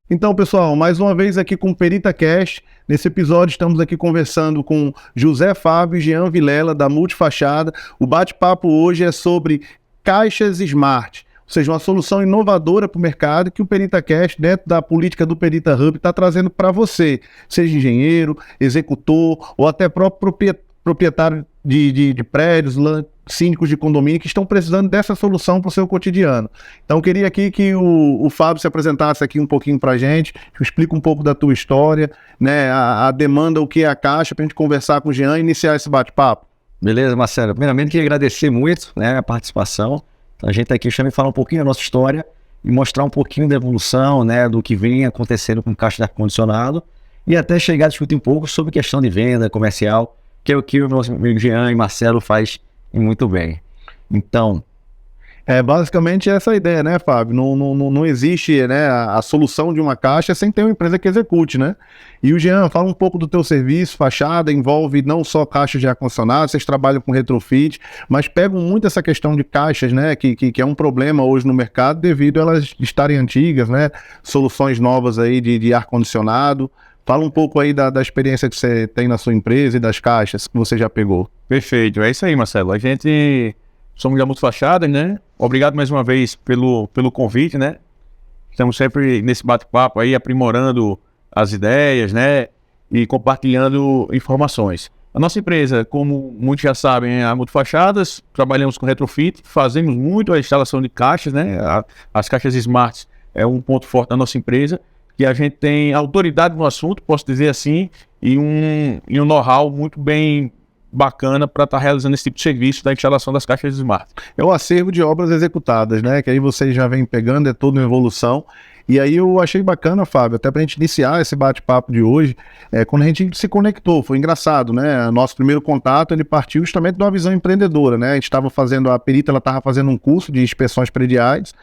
Então, pessoal, mais uma vez aqui com o Perita Cast. Nesse episódio estamos aqui conversando com José Fábio e Jean Vilela, da Multifachada. O bate-papo hoje é sobre caixas smart, ou seja, uma solução inovadora para o mercado que o Perita Cast, dentro da política do Perita Hub, está trazendo para você, seja engenheiro, executor ou até próprio proprietário de prédios, síndicos de condomínio que estão precisando dessa solução para o seu cotidiano. Então, eu queria aqui que o Fábio se apresentasse aqui um pouquinho para a gente, explica um pouco da tua história, né, a demanda, o que é a Caixa, para a gente conversar com o Jean e iniciar esse bate-papo. Beleza, Marcelo. Primeiramente, queria agradecer muito, né, a participação. A gente tá aqui também falar um pouquinho da nossa história e mostrar um pouquinho da evolução, né, do que vem acontecendo com caixa de ar-condicionado e até chegar a discutir um pouco sobre questão de venda comercial, que é o que o meu amigo Jean e Marcelo faz muito bem. Então, Basicamente essa a ideia, né, Fábio? Não existe, né, a solução de uma caixa sem ter uma empresa que execute, né? E o Jean, fala um pouco do teu serviço. Fachada envolve não só caixas de ar-condicionado, vocês trabalham com retrofit, mas pegam muito essa questão de caixas, né, que é um problema hoje no mercado devido a elas estarem antigas, né? Soluções novas aí de ar-condicionado. Fala um pouco aí da experiência que você tem na sua empresa e das caixas que você já pegou. Perfeito, é isso aí, Marcelo. A gente somos da Multifachada, né? Obrigado mais uma vez pelo convite, né? Estamos sempre nesse bate-papo aí, aprimorando as ideias, né? E compartilhando informações. A nossa empresa, como muitos já sabem, é a Multifachadas. Trabalhamos com retrofit, fazemos muito a instalação de caixas, né? As caixas smart é um ponto forte da nossa empresa, que a gente tem autoridade no assunto, posso dizer assim, e um know-how muito bem bacana para estar realizando esse tipo de serviço da instalação das caixas smart. É o acervo de obras executadas, né? Que aí vocês já vêm pegando, é toda uma evolução. E aí eu achei bacana, Fábio, até para a gente iniciar esse bate-papo de hoje, quando a gente se conectou, foi engraçado, né? Nosso primeiro contato, ele partiu justamente de uma visão empreendedora, né? A gente estava fazendo, a perita, ela estava fazendo um curso de inspeções prediais,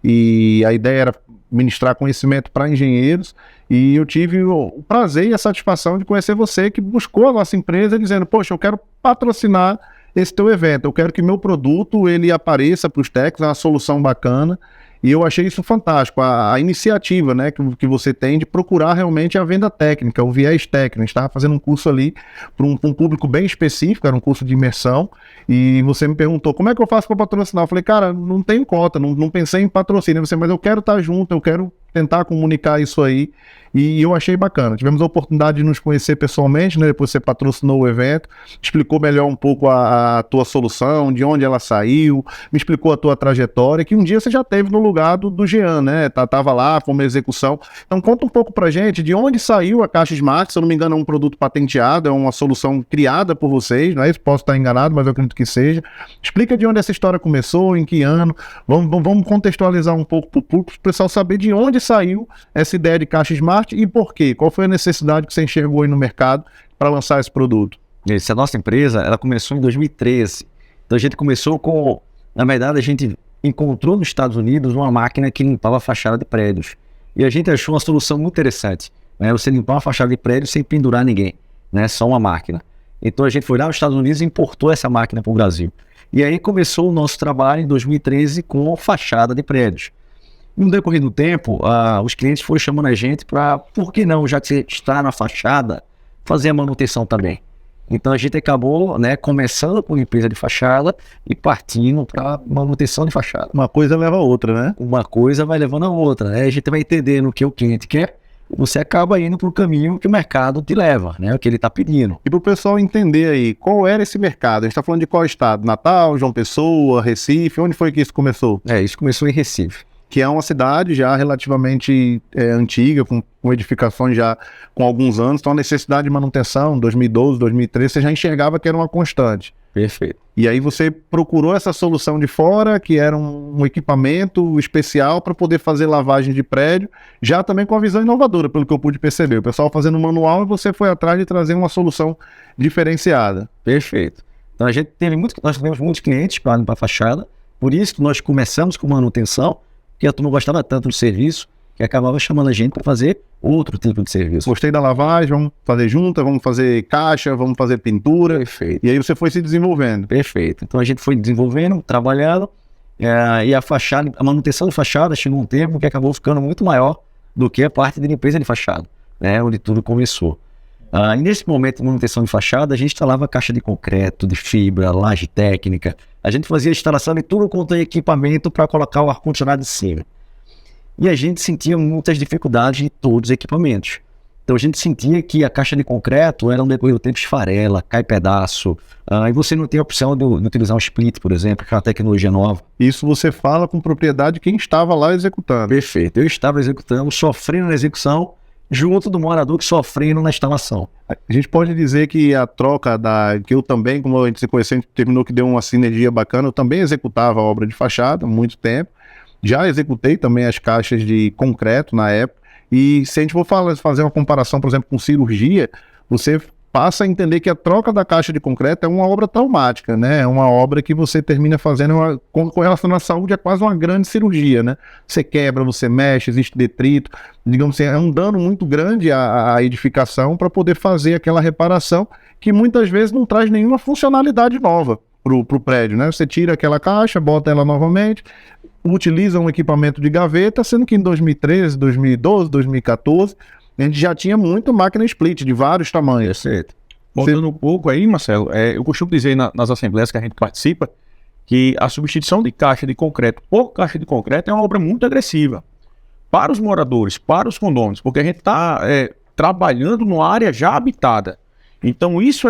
e a ideia era ministrar conhecimento para engenheiros, e eu tive o prazer e a satisfação de conhecer você, que buscou a nossa empresa dizendo, poxa, eu quero patrocinar esse teu evento, eu quero que meu produto ele apareça para os técnicos, é uma solução bacana. E eu achei isso fantástico, a iniciativa, né, que você tem de procurar realmente a venda técnica, o viés técnico. A gente estava fazendo um curso ali para um público bem específico, era um curso de imersão, e você me perguntou, como é que eu faço para patrocinar? Eu falei, cara, não tenho cota, não pensei em patrocínio, mas eu quero estar junto, eu quero tentar comunicar isso aí, e eu achei bacana. Tivemos a oportunidade de nos conhecer pessoalmente, né? Depois você patrocinou o evento, explicou melhor um pouco a tua solução, de onde ela saiu, me explicou a tua trajetória, que um dia você já teve no lugar do Jean, né? Tava lá, foi uma execução. Então conta um pouco pra gente de onde saiu a Caixa Smart. Se eu não me engano, é um produto patenteado, é uma solução criada por vocês, não é isso? Posso estar enganado, mas eu acredito que seja. Explica de onde essa história começou, em que ano. Vamos contextualizar um pouco para o público, para o pessoal saber de onde saiu essa ideia de Caixa Smart e por quê? Qual foi a necessidade que você enxergou aí no mercado para lançar esse produto? essa nossa empresa, ela começou em 2013. Então a gente começou com, na verdade, a gente encontrou nos Estados Unidos uma máquina que limpava a fachada de prédios. E a gente achou uma solução muito interessante, né? Você limpar uma fachada de prédio sem pendurar ninguém, né? Só uma máquina. Então a gente foi lá nos Estados Unidos e importou essa máquina para o Brasil. E aí começou o nosso trabalho em 2013 com fachada de prédios. No decorrer do tempo, os clientes foram chamando a gente para, por que não, já que você está na fachada, fazer a manutenção também. Então a gente acabou, né, começando com limpeza de fachada e partindo para manutenção de fachada. Uma coisa leva a outra, né? Uma coisa vai levando a outra, né? A gente vai entendendo o que o cliente quer, você acaba indo para o caminho que o mercado te leva, né? O que ele está pedindo. E para o pessoal entender aí, qual era esse mercado? A gente está falando de qual estado? Natal, João Pessoa, Recife? Onde foi que isso começou? Isso começou em Recife. Que é uma cidade já relativamente antiga, com edificações já com alguns anos, então a necessidade de manutenção, 2012, 2013, você já enxergava que era uma constante. Perfeito. E aí você procurou essa solução de fora, que era um equipamento especial para poder fazer lavagem de prédio, já também com a visão inovadora, pelo que eu pude perceber. O pessoal fazendo manual e você foi atrás de trazer uma solução diferenciada. Perfeito. Então nós tivemos muitos clientes para limpar a fachada, por isso que nós começamos com manutenção, que a turma gostava tanto do serviço, que acabava chamando a gente para fazer outro tipo de serviço. Gostei da lavagem, vamos fazer junta, vamos fazer caixa, vamos fazer pintura. Perfeito. E aí você foi se desenvolvendo. Perfeito. Então a gente foi desenvolvendo, trabalhando, e a manutenção de fachada chegou um tempo que acabou ficando muito maior do que a parte de limpeza de fachada, né, onde tudo começou. E nesse momento de manutenção de fachada, a gente instalava caixa de concreto, de fibra, laje técnica, a gente fazia a instalação de tudo quanto é equipamento para colocar o ar-condicionado em cima. E a gente sentia muitas dificuldades de todos os equipamentos. Então a gente sentia que a caixa de concreto era um decorrer do tempo esfarela, cai pedaço, e você não tem a opção de utilizar um split, por exemplo, que é uma tecnologia nova. Isso você fala com propriedade de quem estava lá executando. Perfeito. Eu estava executando, sofrendo na execução, junto do morador que sofrendo na instalação. A gente pode dizer que a troca que eu também, como a gente se conheceu, a gente terminou que deu uma sinergia bacana, eu também executava a obra de fachada há muito tempo, já executei também as caixas de concreto na época, e se a gente for fazer uma comparação, por exemplo, com cirurgia, você passa a entender que a troca da caixa de concreto é uma obra traumática, né? É uma obra que você termina fazendo, com relação à saúde, é quase uma grande cirurgia, né? Você quebra, você mexe, existe detrito, digamos assim, é um dano muito grande à edificação para poder fazer aquela reparação que muitas vezes não traz nenhuma funcionalidade nova para o prédio, né? Você tira aquela caixa, bota ela novamente, utiliza um equipamento de gaveta, sendo que em 2013, 2012, 2014, a gente já tinha muita máquina split de vários tamanhos. Certo. Voltando um pouco aí, Marcelo, eu costumo dizer nas assembleias que a gente participa que a substituição de caixa de concreto por caixa de concreto é uma obra muito agressiva para os moradores, para os condôminos, porque a gente está trabalhando numa área já habitada. Então isso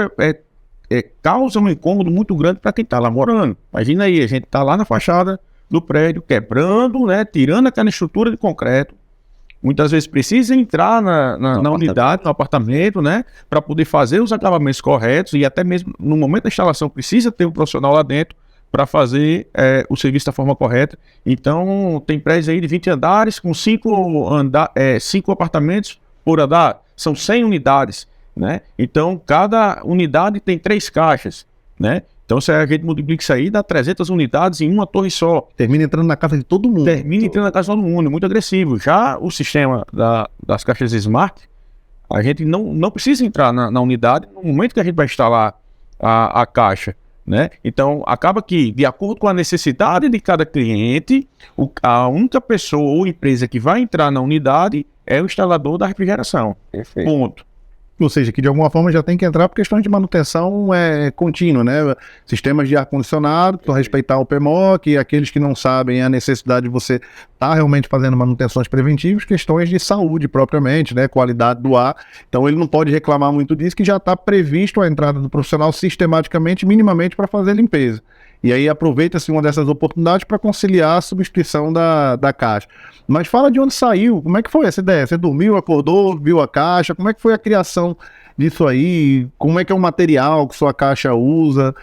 causa um incômodo muito grande para quem está lá morando. Imagina aí, a gente está lá na fachada do prédio, quebrando, né, tirando aquela estrutura de concreto. Muitas vezes precisa entrar na unidade, no apartamento, né, para poder fazer os acabamentos corretos, e até mesmo no momento da instalação precisa ter um profissional lá dentro para fazer o serviço da forma correta. Então tem prédios aí de 20 andares com 5 apartamentos por andar, são 100 unidades, né? Então cada unidade tem 3 caixas, né? Então, se a gente multiplica isso aí, dá 300 unidades em uma torre só. Termina entrando na casa de todo mundo. Termina entrando na casa de todo mundo, é muito agressivo. Já o sistema das caixas Smart, a gente não precisa entrar na unidade no momento que a gente vai instalar a caixa, né? Então, acaba que, de acordo com a necessidade de cada cliente, a única pessoa ou empresa que vai entrar na unidade é o instalador da refrigeração. Perfeito. Ponto. Ou seja, que de alguma forma já tem que entrar por questão de manutenção contínua, né? Sistemas de ar-condicionado, para respeitar o PMOC, e aqueles que não sabem a necessidade de você estar realmente fazendo manutenções preventivas, questões de saúde propriamente, né? Qualidade do ar. Então ele não pode reclamar muito disso, que já está previsto a entrada do profissional sistematicamente, minimamente, para fazer limpeza. E aí aproveita-se uma dessas oportunidades para conciliar a substituição da caixa. Mas fala de onde saiu, como é que foi essa ideia? Você dormiu, acordou, viu a caixa, como é que foi a criação disso aí? Como é que é o material que sua caixa usa?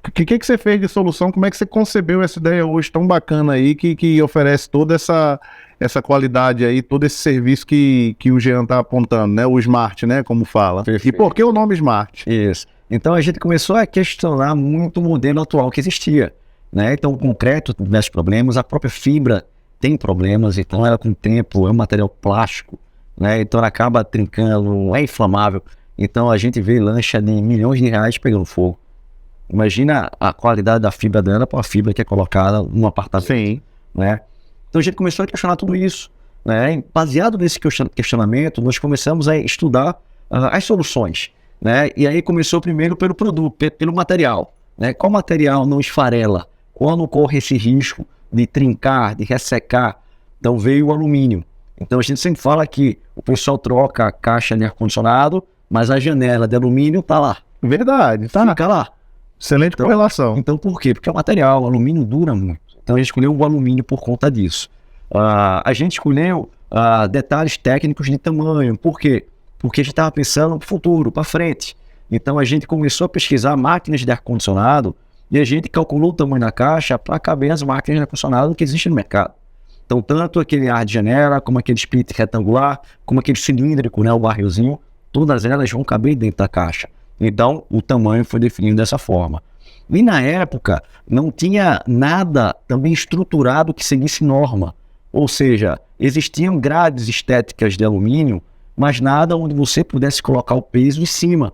O que você fez de solução? Como é que você concebeu essa ideia hoje tão bacana aí, que oferece toda essa qualidade aí, todo esse serviço que o Jean está apontando, né? O Smart, né? Como fala. Perfeito. E por que o nome Smart? Isso. Então a gente começou a questionar muito o modelo atual que existia, né? Então o concreto tem diversos problemas, a própria fibra tem problemas, então ela com o tempo é um material plástico, né? Então ela acaba trincando, é inflamável. Então a gente vê lancha de milhões de reais pegando fogo. Imagina a qualidade da fibra dela para a fibra que é colocada num apartamento. Sim. Né? Então a gente começou a questionar tudo isso, né? Baseado nesse questionamento, nós começamos a estudar as soluções, né? E aí começou primeiro pelo produto, pelo material, né? Qual material não esfarela? Quando corre esse risco de trincar, de ressecar? Então veio o alumínio. Então a gente sempre fala que o pessoal troca a caixa de ar-condicionado, mas a janela de alumínio tá lá. Verdade, tá? Fica lá. Excelente correlação. Então por quê? Porque é o material, o alumínio dura muito. Então a gente escolheu o alumínio por conta disso. A gente escolheu detalhes técnicos de tamanho. Por quê? Porque a gente estava pensando no futuro, para frente. Então a gente começou a pesquisar máquinas de ar-condicionado e a gente calculou o tamanho da caixa para caber as máquinas de ar-condicionado que existem no mercado. Então tanto aquele ar de janela, como aquele split retangular, como aquele cilíndrico, né, o barrilzinho, todas elas vão caber dentro da caixa. Então o tamanho foi definido dessa forma. E na época não tinha nada também estruturado que seguisse norma. Ou seja, existiam grades estéticas de alumínio, mas nada onde você pudesse colocar o peso em cima.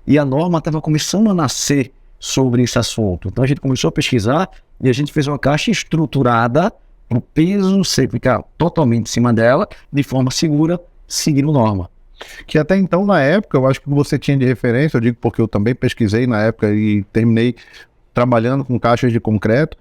E a norma estava começando a nascer sobre esse assunto. Então a gente começou a pesquisar e a gente fez uma caixa estruturada o peso, você fica totalmente em cima dela, de forma segura, seguindo norma. Que até então, na época, eu acho que você tinha de referência, eu digo porque eu também pesquisei na época e terminei trabalhando com caixas de concreto.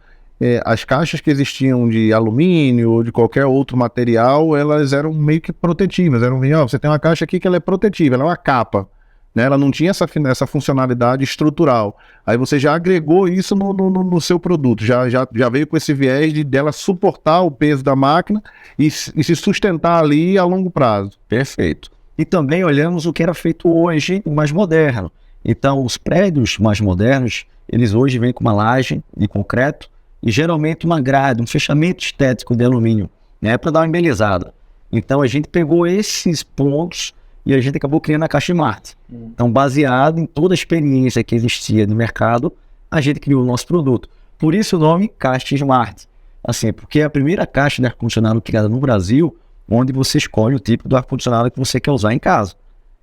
As caixas que existiam de alumínio ou de qualquer outro material, elas eram meio que protetivas. Você tem uma caixa aqui que ela é protetiva, ela é uma capa, né? Ela não tinha essa funcionalidade estrutural. Aí você já agregou isso no seu produto, já veio com esse viés dela suportar o peso da máquina e se sustentar ali a longo prazo. Perfeito. E também olhamos o que era feito hoje mais moderno. Então, os prédios mais modernos, eles hoje vêm com uma laje de concreto e geralmente uma grade, um fechamento estético de alumínio, né, para dar uma embelezada. Então, a gente pegou esses pontos e a gente acabou criando a Caixa Smart. Então, baseado em toda a experiência que existia no mercado, a gente criou o nosso produto. Por isso o nome Caixa Smart. Assim, porque é a primeira caixa de ar-condicionado criada no Brasil, onde você escolhe o tipo do ar-condicionado que você quer usar em casa.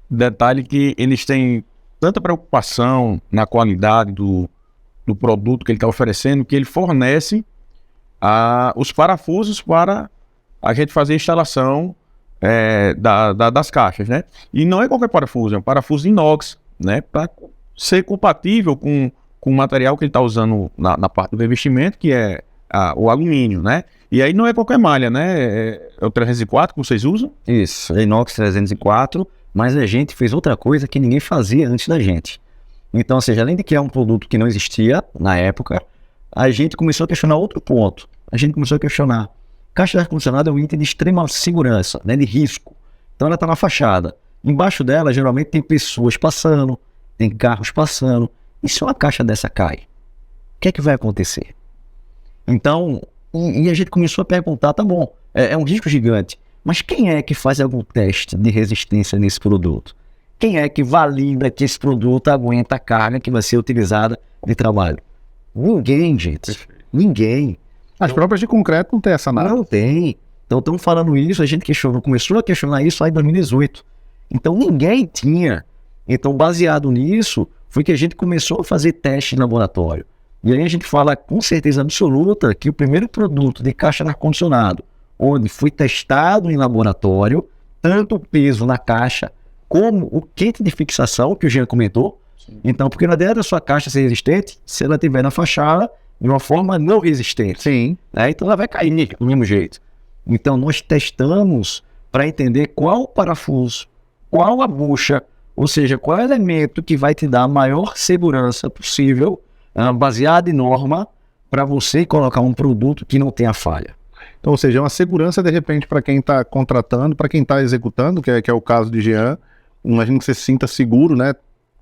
Detalhe que eles têm tanta preocupação na qualidade do produto que ele está oferecendo, que ele fornece os parafusos para a gente fazer a instalação das caixas, né? E não é qualquer parafuso, é um parafuso inox, né? Para ser compatível com o material que ele está usando na parte do revestimento, que é o alumínio, né? E aí não é qualquer malha, né? É o 304 que vocês usam? Isso, é inox 304, mas a gente fez outra coisa que ninguém fazia antes da gente. Então, ou seja, além de criar um produto que não existia na época, a gente começou a questionar outro ponto. A gente começou a questionar, caixa de ar-condicionado é um item de extrema segurança, né, de risco. Então ela está na fachada. Embaixo dela, geralmente, tem pessoas passando, tem carros passando. E se uma caixa dessa cai? O que é que vai acontecer? Então, e a gente começou a perguntar, tá bom, é um risco gigante, mas quem é que faz algum teste de resistência nesse produto? Quem é que valida que esse produto aguenta a carga que vai ser utilizada de trabalho? Ninguém, gente. Ninguém. As próprias de concreto não tem essa nada. Não tem. Então, estamos falando isso, a gente começou a questionar isso lá em 2018. Então, ninguém tinha. Então, baseado nisso, foi que a gente começou a fazer teste em laboratório. E aí a gente fala com certeza absoluta que o primeiro produto de caixa de ar-condicionado, onde foi testado em laboratório, tanto o peso na caixa, como o kit de fixação, que o Jean comentou. Sim. Então, porque não adianta a sua caixa ser resistente se ela estiver na fachada de uma forma não resistente. Sim. Né? Então ela vai cair do mesmo jeito. Então nós testamos para entender qual o parafuso, qual a bucha, ou seja, qual é o elemento que vai te dar a maior segurança possível, baseado em norma, para você colocar um produto que não tenha falha. Então, ou seja, é uma segurança, de repente, para quem está contratando, para quem está executando, que é o caso de Jean. Imagino que você se sinta seguro, né?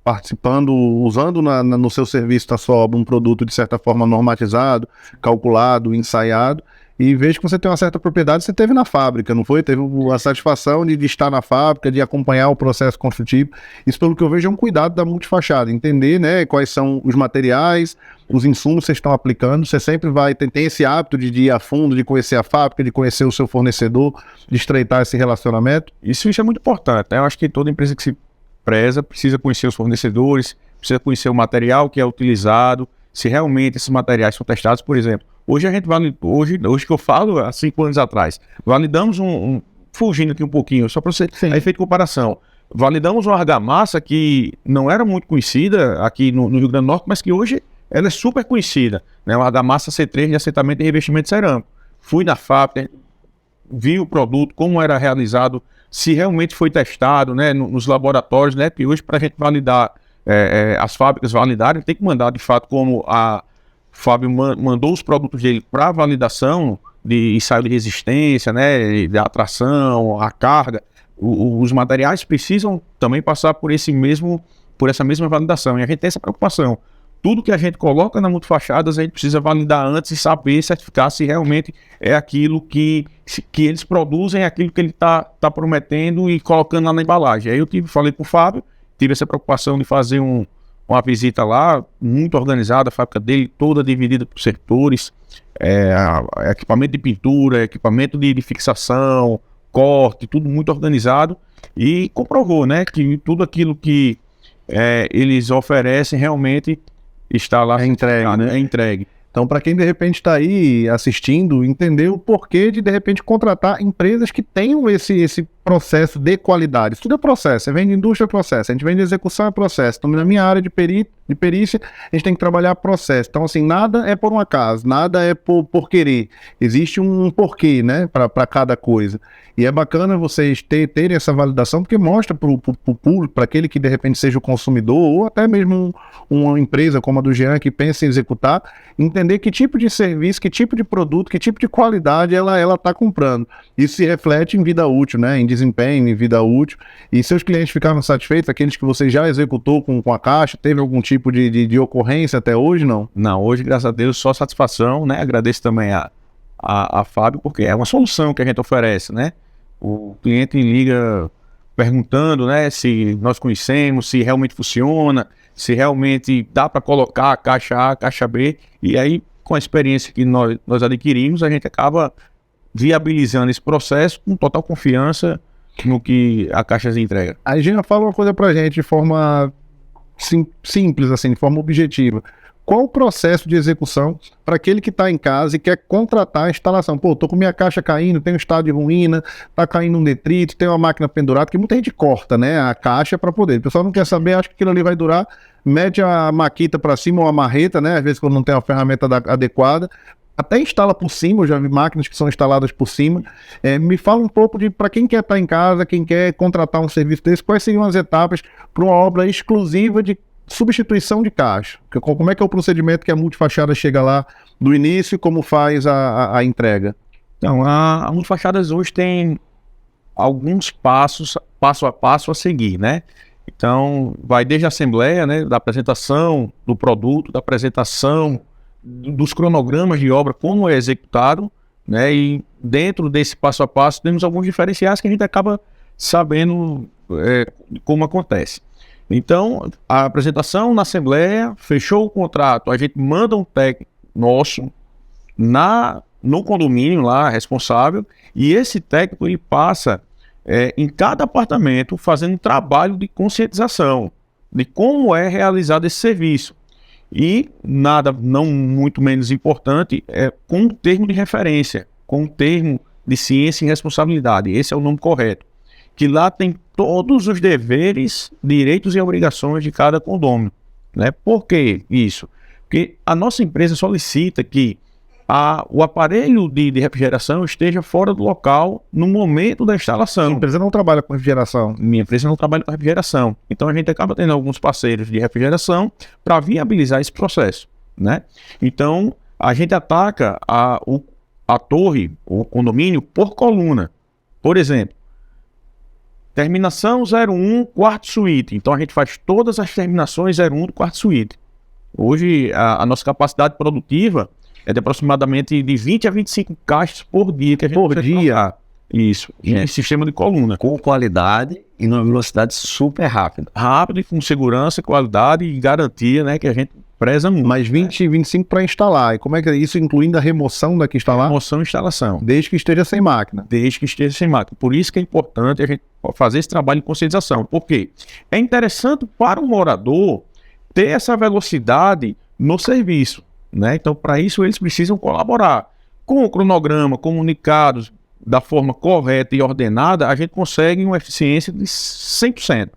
Participando, usando no seu serviço da sua obra um produto de certa forma normatizado, calculado, ensaiado, e vejo que você tem uma certa propriedade, você teve na fábrica, não foi? Teve a satisfação de estar na fábrica, de acompanhar o processo construtivo. Isso, pelo que eu vejo, é um cuidado da multifachada, entender, né, quais são os materiais, os insumos que vocês estão aplicando. Você sempre tem esse hábito de ir a fundo, de conhecer a fábrica, de conhecer o seu fornecedor, de estreitar esse relacionamento. Isso é muito importante, né? Eu acho que toda empresa que se preza precisa conhecer os fornecedores, precisa conhecer o material que é utilizado, se realmente esses materiais são testados. Por exemplo, hoje a gente hoje que eu falo, há 5 anos atrás, validamos fugindo aqui um pouquinho, só para você ter efeito de comparação, validamos uma argamassa que não era muito conhecida aqui no Rio Grande do Norte, mas que hoje ela é super conhecida, né? Uma argamassa C3 de assentamento e revestimento cerâmico. Fui na fábrica, vi o produto, como era realizado, se realmente foi testado, né, nos laboratórios, né? Porque hoje, para a gente validar, as fábricas validarem, tem que mandar de fato, como a Fábio mandou os produtos dele para validação de ensaio de resistência, né, de atração, a carga. Os materiais precisam também passar por essa mesma validação. E a gente tem essa preocupação. Tudo que a gente coloca na multifachadas, a gente precisa validar antes e saber, certificar se realmente é aquilo que eles produzem, aquilo que ele está prometendo e colocando lá na embalagem. Aí eu falei com o Fábio, tive essa preocupação de fazer uma visita lá, muito organizada, a fábrica dele toda dividida por setores, equipamento de pintura, equipamento de fixação, corte, tudo muito organizado, e comprovou, né, que tudo aquilo que eles oferecem realmente está lá, entregue, né? É entregue. Então, para quem de repente está aí assistindo, entender o porquê de repente contratar empresas que tenham esse processo de qualidade. Isso tudo é processo, você vem de indústria, é processo, a gente vem de execução, é processo. Então, na minha área de perícia, a gente tem que trabalhar processo. Então, assim, nada é por um acaso, nada é por querer. Existe um porquê, né, para cada coisa. E é bacana vocês terem essa validação, porque mostra para o público, para aquele que de repente seja o consumidor, ou até mesmo uma empresa como a do Jean, que pensa em executar, entender que tipo de serviço, que tipo de produto, que tipo de qualidade ela está comprando. Isso se reflete em vida útil, né, em desempenho, em vida útil. E seus clientes ficaram satisfeitos, aqueles que você já executou com a Caixa, teve algum tipo de ocorrência até hoje, não? Não, hoje, graças a Deus, só satisfação, né? Agradeço também a Fábio, porque é uma solução que a gente oferece, né? O cliente liga perguntando, né, se nós conhecemos, se realmente funciona, se realmente dá para colocar a caixa A, a caixa B, e aí, com a experiência que nós adquirimos, a gente acaba viabilizando esse processo com total confiança no que a Caixa entrega. A Gina fala uma coisa pra gente de forma simples, assim, de forma objetiva. Qual o processo de execução para aquele que está em casa e quer contratar a instalação? Pô, tô com minha caixa caindo, tem um estado de ruína, tá caindo um detrito, tem uma máquina pendurada, que muita gente corta, né, a caixa para poder. O pessoal não quer saber, acha que aquilo ali vai durar, mete a maquita para cima ou a marreta, né, às vezes quando não tem a ferramenta adequada, até instala por cima. Eu já vi máquinas que são instaladas por cima. Me fala um pouco de, para quem quer estar em casa, quem quer contratar um serviço desse, quais seriam as etapas para uma obra exclusiva de substituição de caixa? Como é que é o procedimento que a Multifachadas chega lá do início e como faz a entrega? Então, a Multifachadas hoje tem alguns passos, passo a passo a seguir, né? Então, vai desde a assembleia, né, da apresentação do produto, da apresentação dos cronogramas de obra, como é executado, né? E dentro desse passo a passo temos alguns diferenciais que a gente acaba sabendo como acontece. Então, a apresentação na assembleia, fechou o contrato, a gente manda um técnico nosso no condomínio lá, responsável, e esse técnico ele passa em cada apartamento fazendo um trabalho de conscientização de como é realizado esse serviço. E nada, não muito menos importante, com um termo de referência, com um termo de ciência e responsabilidade, esse é o nome correto, que lá tem todos os deveres, direitos e obrigações de cada condomínio, né? Por que isso? Porque a nossa empresa solicita que o aparelho de refrigeração esteja fora do local no momento da instalação. A empresa não trabalha com refrigeração. Minha empresa não trabalha com refrigeração. Então a gente acaba tendo alguns parceiros de refrigeração para viabilizar esse processo, né? Então a gente ataca a torre, o condomínio, por coluna. Por exemplo, terminação 01, quarto suíte. Então a gente faz todas as terminações 01 do quarto suíte. Hoje a nossa capacidade produtiva é de aproximadamente de 20 a 25 caixas por dia que a gente consegue colocar. Isso, em sistema de coluna. Com qualidade e numa velocidade super rápida. Rápido e com segurança, qualidade e garantia, né, que a gente preza muito. Mas 20 e 25 para instalar. E como é que é isso, incluindo a remoção daqui instalar? Remoção e instalação. Desde que esteja sem máquina. Desde que esteja sem máquina. Por isso que é importante a gente fazer esse trabalho de conscientização. Por quê? É interessante para o morador ter essa velocidade no serviço, né? Então, para isso, eles precisam colaborar. Com o cronograma, comunicados da forma correta e ordenada, a gente consegue uma eficiência de 100%.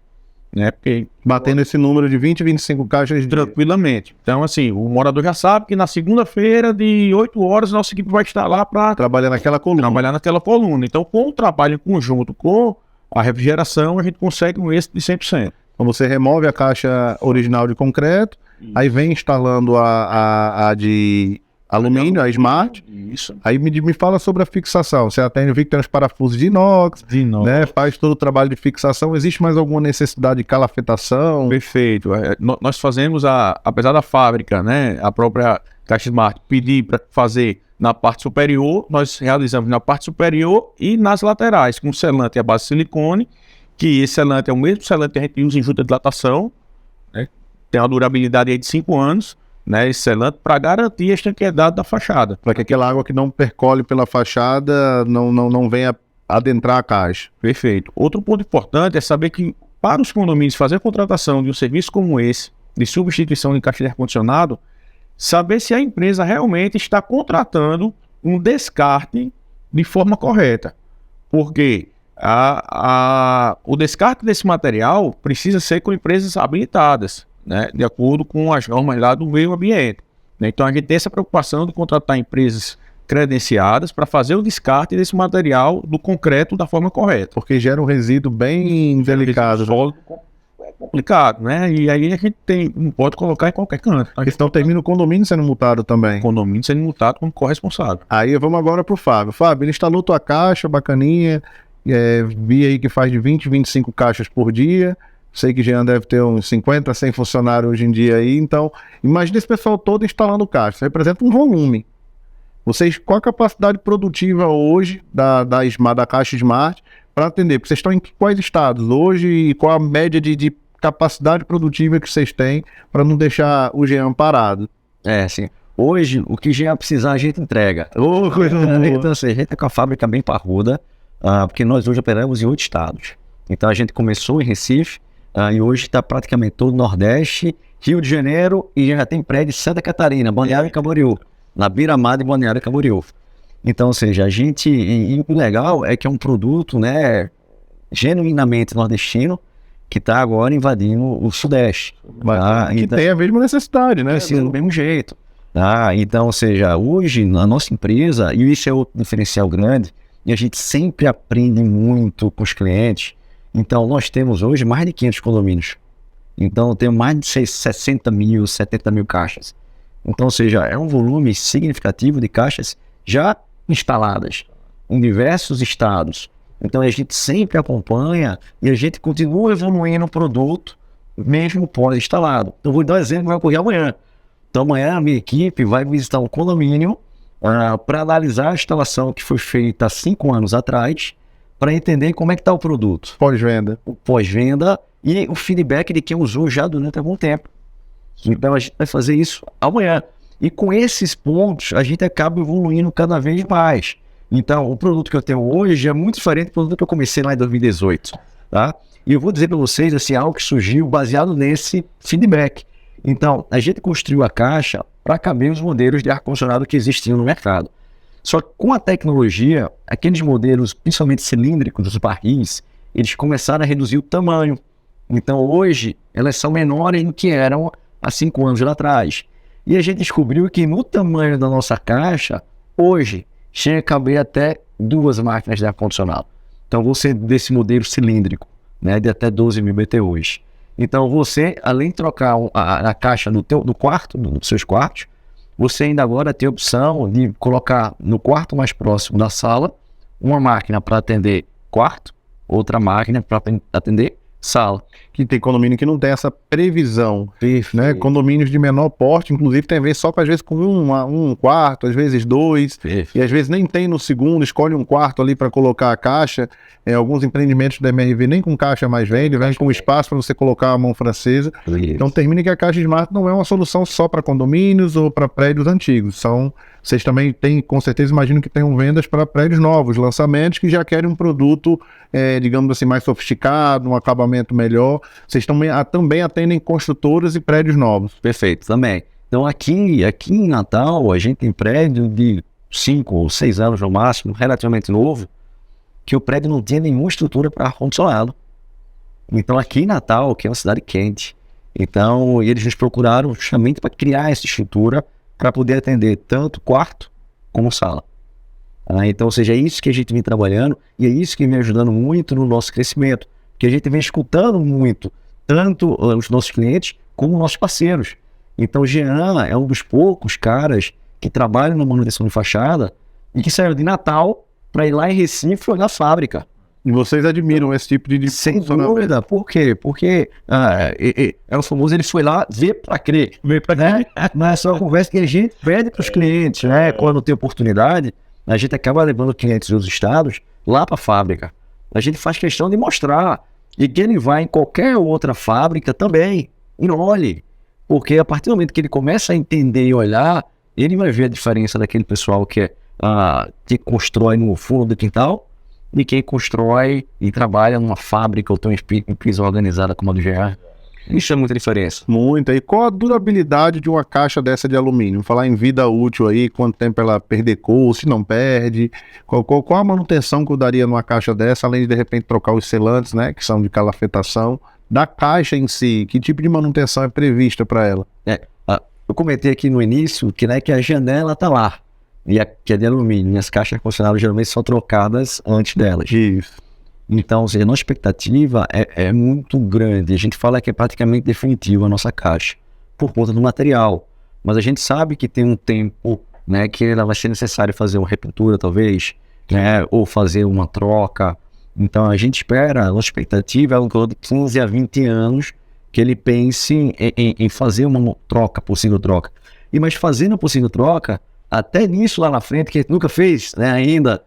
Né? Porque batendo esse número de 20 e 25 caixas tranquilamente. Então, assim, o morador já sabe que na segunda-feira, de 8 horas, nossa equipe vai estar lá para trabalhar naquela coluna. Então, com o trabalho em conjunto com a refrigeração, a gente consegue um êxito de 100%. Então, você remove a caixa original de concreto, aí vem instalando a de alumínio, a Smart. Isso. Aí me fala sobre a fixação. Você atende, eu vi que tem os parafusos de inox, né? Faz todo o trabalho de fixação. Existe mais alguma necessidade de calafetação? Perfeito. Nós fazemos, apesar da fábrica, né, a própria Caixa Smart pedir para fazer na parte superior, nós realizamos na parte superior e nas laterais, com selante à base de silicone, que esse selante é o mesmo selante que a gente usa em junta de dilatação, né? Tem uma durabilidade aí de 5 anos, né, esse selante, para garantir a estanqueidade da fachada. Para que aquela água que não percole pela fachada não venha adentrar a caixa. Perfeito. Outro ponto importante é saber que, para os condomínios fazer a contratação de um serviço como esse, de substituição de caixa de ar-condicionado, saber se a empresa realmente está contratando um descarte de forma correta. Porque o descarte desse material precisa ser com empresas habilitadas, né, de acordo com as normas lá do meio ambiente. Né? Então a gente tem essa preocupação de contratar empresas credenciadas para fazer o descarte desse material do concreto da forma correta. Porque gera um resíduo bem delicado. Sólido é complicado, né? E aí a gente não pode colocar em qualquer canto. Porque senão termina o condomínio sendo multado também. O condomínio sendo multado como corresponsável. Aí vamos agora pro Fábio. Fábio, ele instalou tua caixa, bacaninha. Vi aí que faz de 20, 25 caixas por dia. Sei que Jean deve ter uns 50, 100 funcionários hoje em dia aí. Então, imagina esse pessoal todo instalando caixa. Isso representa um volume. Vocês, qual a capacidade produtiva hoje da Caixa Smart para atender? Porque vocês estão em quais estados hoje e qual a média de capacidade produtiva que vocês têm para não deixar o Jean parado? Assim, hoje o que Jean precisar a gente entrega. Então assim, a gente é com a fábrica bem parruda, porque nós hoje operamos em 8 estados. Então a gente começou em Recife e hoje está praticamente todo o Nordeste, Rio de Janeiro e já tem prédio em Santa Catarina, Balneário e Camboriú. Na beira-mar de Balneário e Camboriú. Então, ou seja, e o legal é que é um produto, né, genuinamente nordestino, que está agora invadindo o Sudeste. Tá? Que então, tem a mesma necessidade, né? Do mesmo jeito. Tá? Então, ou seja, hoje, a nossa empresa, e isso é outro diferencial grande, e a gente sempre aprende muito com os clientes. Então, nós temos hoje mais de 500 condomínios. Então, temos mais de 60 mil, 70 mil caixas. Então, ou seja, é um volume significativo de caixas já instaladas em diversos estados. Então, a gente sempre acompanha e a gente continua evoluindo o produto, mesmo pós-instalado. Então, vou dar um exemplo que vai ocorrer amanhã. Então, amanhã a minha equipe vai visitar um condomínio para analisar a instalação que foi feita há 5 anos atrás, para entender como é que está o produto. Pós-venda. O pós-venda e o feedback de quem usou já durante algum tempo. Então a gente vai fazer isso amanhã. E com esses pontos, a gente acaba evoluindo cada vez mais. Então, o produto que eu tenho hoje é muito diferente do produto que eu comecei lá em 2018. Tá? E eu vou dizer para vocês assim, algo que surgiu baseado nesse feedback. Então, a gente construiu a caixa para caber os modelos de ar-condicionado que existiam no mercado. Só que com a tecnologia, aqueles modelos, principalmente cilíndricos, dos barris, eles começaram a reduzir o tamanho. Então, hoje, elas são menores do que eram há 5 anos lá atrás. E a gente descobriu que no tamanho da nossa caixa, hoje, chega a caber até 2 máquinas de ar-condicionado. Então, você desse modelo cilíndrico, né, de até 12 mil BTUs. Então, você, além de trocar a caixa no quarto, nos seus quartos, você ainda agora tem a opção de colocar no quarto mais próximo da sala uma máquina para atender quarto, outra máquina para atender sala. Que tem condomínio que não tem essa previsão, né? Condomínios de menor porte, inclusive, tem a ver só às vezes com um quarto, às vezes 2, e às vezes nem tem no segundo, escolhe um quarto ali para colocar a caixa. Alguns empreendimentos da MRV nem com caixa mais vem com espaço para você colocar a mão francesa. Então termina que a Caixa Smart não é uma solução só para condomínios ou para prédios antigos. Vocês também têm, com certeza, imagino que tenham vendas para prédios novos, lançamentos que já querem um produto, digamos assim, mais sofisticado, um acabamento melhor. Vocês também atendem construtoras e prédios novos. Perfeito, também. Então aqui em Natal, a gente tem prédio de 5 ou 6 anos no máximo, relativamente novo, que o prédio não tinha nenhuma estrutura para ar-condicionado. Então aqui em Natal, que é uma cidade quente, então eles nos procuraram justamente para criar essa estrutura para poder atender tanto quarto como sala. Então, ou seja, é isso que a gente vem trabalhando e é isso que vem ajudando muito no nosso crescimento, porque a gente vem escutando muito, tanto os nossos clientes como os nossos parceiros. Então, o Jean é um dos poucos caras que trabalham na manutenção de fachada e que saiu de Natal para ir lá em Recife olhar a fábrica. E vocês admiram esse tipo de Sem dúvida. Por quê? Porque é o famoso, ele foi lá ver para crer. Né? Mas é uma conversa que a gente pede para os clientes, né? Quando tem oportunidade, a gente acaba levando clientes dos estados lá para a fábrica. A gente faz questão de mostrar. E que ele vai em qualquer outra fábrica também. E olhe. Porque a partir do momento que ele começa a entender e olhar, ele vai ver a diferença daquele pessoal que constrói no fundo do quintal e quem constrói e trabalha numa fábrica ou tem uma empresa organizada como a do GR. Isso é muita diferença. Muita. E qual a durabilidade de uma caixa dessa de alumínio? Falar em vida útil aí, quanto tempo ela perder cor, se não perde, qual a manutenção que eu daria numa caixa dessa, além de repente trocar os selantes, né, que são de calafetação, da caixa em si, que tipo de manutenção é prevista para ela? Eu comentei aqui no início que, né, que a janela tá lá, que é de alumínio, e as caixas ar-condicionado geralmente são trocadas antes delas. Isso. Então, ou seja, a nossa expectativa é muito grande. A gente fala que é praticamente definitiva a nossa caixa, por conta do material. Mas a gente sabe que tem um tempo, né, que ela vai ser necessário fazer uma repintura, talvez, né, ou fazer uma troca. Então, a gente espera, a nossa expectativa é um torno de 15 a 20 anos que ele pense em fazer uma troca, possível troca. Mas fazendo a possível troca, até nisso lá na frente, que a gente nunca fez, né, ainda,